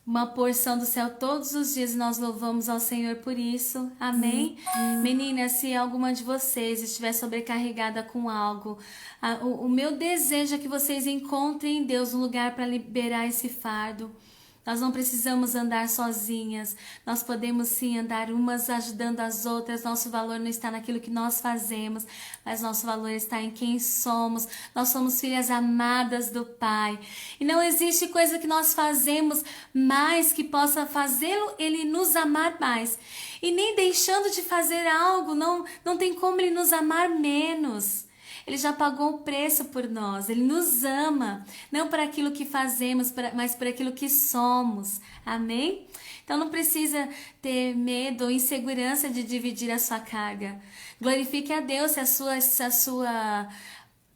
uma porção do céu todos os dias e nós louvamos ao Senhor por isso. Amém? Meninas, se alguma de vocês estiver sobrecarregada com algo, o meu desejo é que vocês encontrem em Deus um lugar para liberar esse fardo. Nós não precisamos andar sozinhas. Nós podemos sim andar umas ajudando as outras. Nosso valor não está naquilo que nós fazemos, mas nosso valor está em quem somos. Nós somos filhas amadas do Pai. E não existe coisa que nós fazemos mais que possa fazê-lo ele nos amar mais. E nem deixando de fazer algo, não tem como ele nos amar menos. Ele já pagou o preço por nós. Ele nos ama, não por aquilo que fazemos, mas por aquilo que somos. Amém? Então não precisa ter medo ou insegurança de dividir a sua carga. Glorifique a Deus se a sua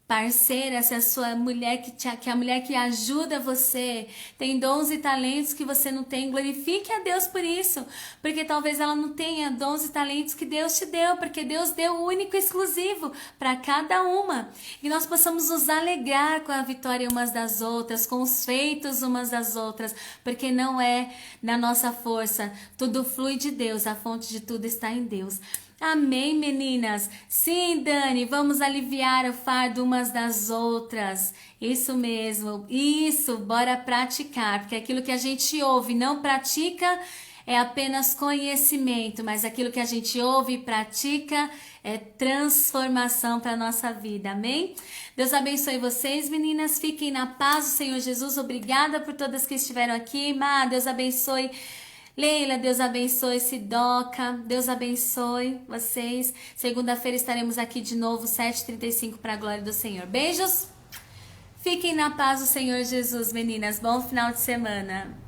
parceira, se a sua mulher que a mulher que ajuda você tem dons e talentos que você não tem, glorifique a Deus por isso, porque talvez ela não tenha dons e talentos que Deus te deu, porque Deus deu o único e exclusivo para cada uma, e nós possamos nos alegrar com a vitória umas das outras, com os feitos umas das outras, porque não é na nossa força, tudo flui de Deus, a fonte de tudo está em Deus. Amém, meninas? Sim, Dani, vamos aliviar o fardo umas das outras. Isso mesmo, isso, bora praticar, porque aquilo que a gente ouve e não pratica é apenas conhecimento, mas aquilo que a gente ouve e pratica é transformação para a nossa vida, amém? Deus abençoe vocês, meninas, fiquem na paz do Senhor Jesus, obrigada por todas que estiveram aqui, Má, Deus abençoe Leila, Deus abençoe Sidoca, Deus abençoe vocês. Segunda-feira estaremos aqui de novo, 7h35 para a glória do Senhor. Beijos, fiquem na paz do Senhor Jesus, meninas. Bom final de semana.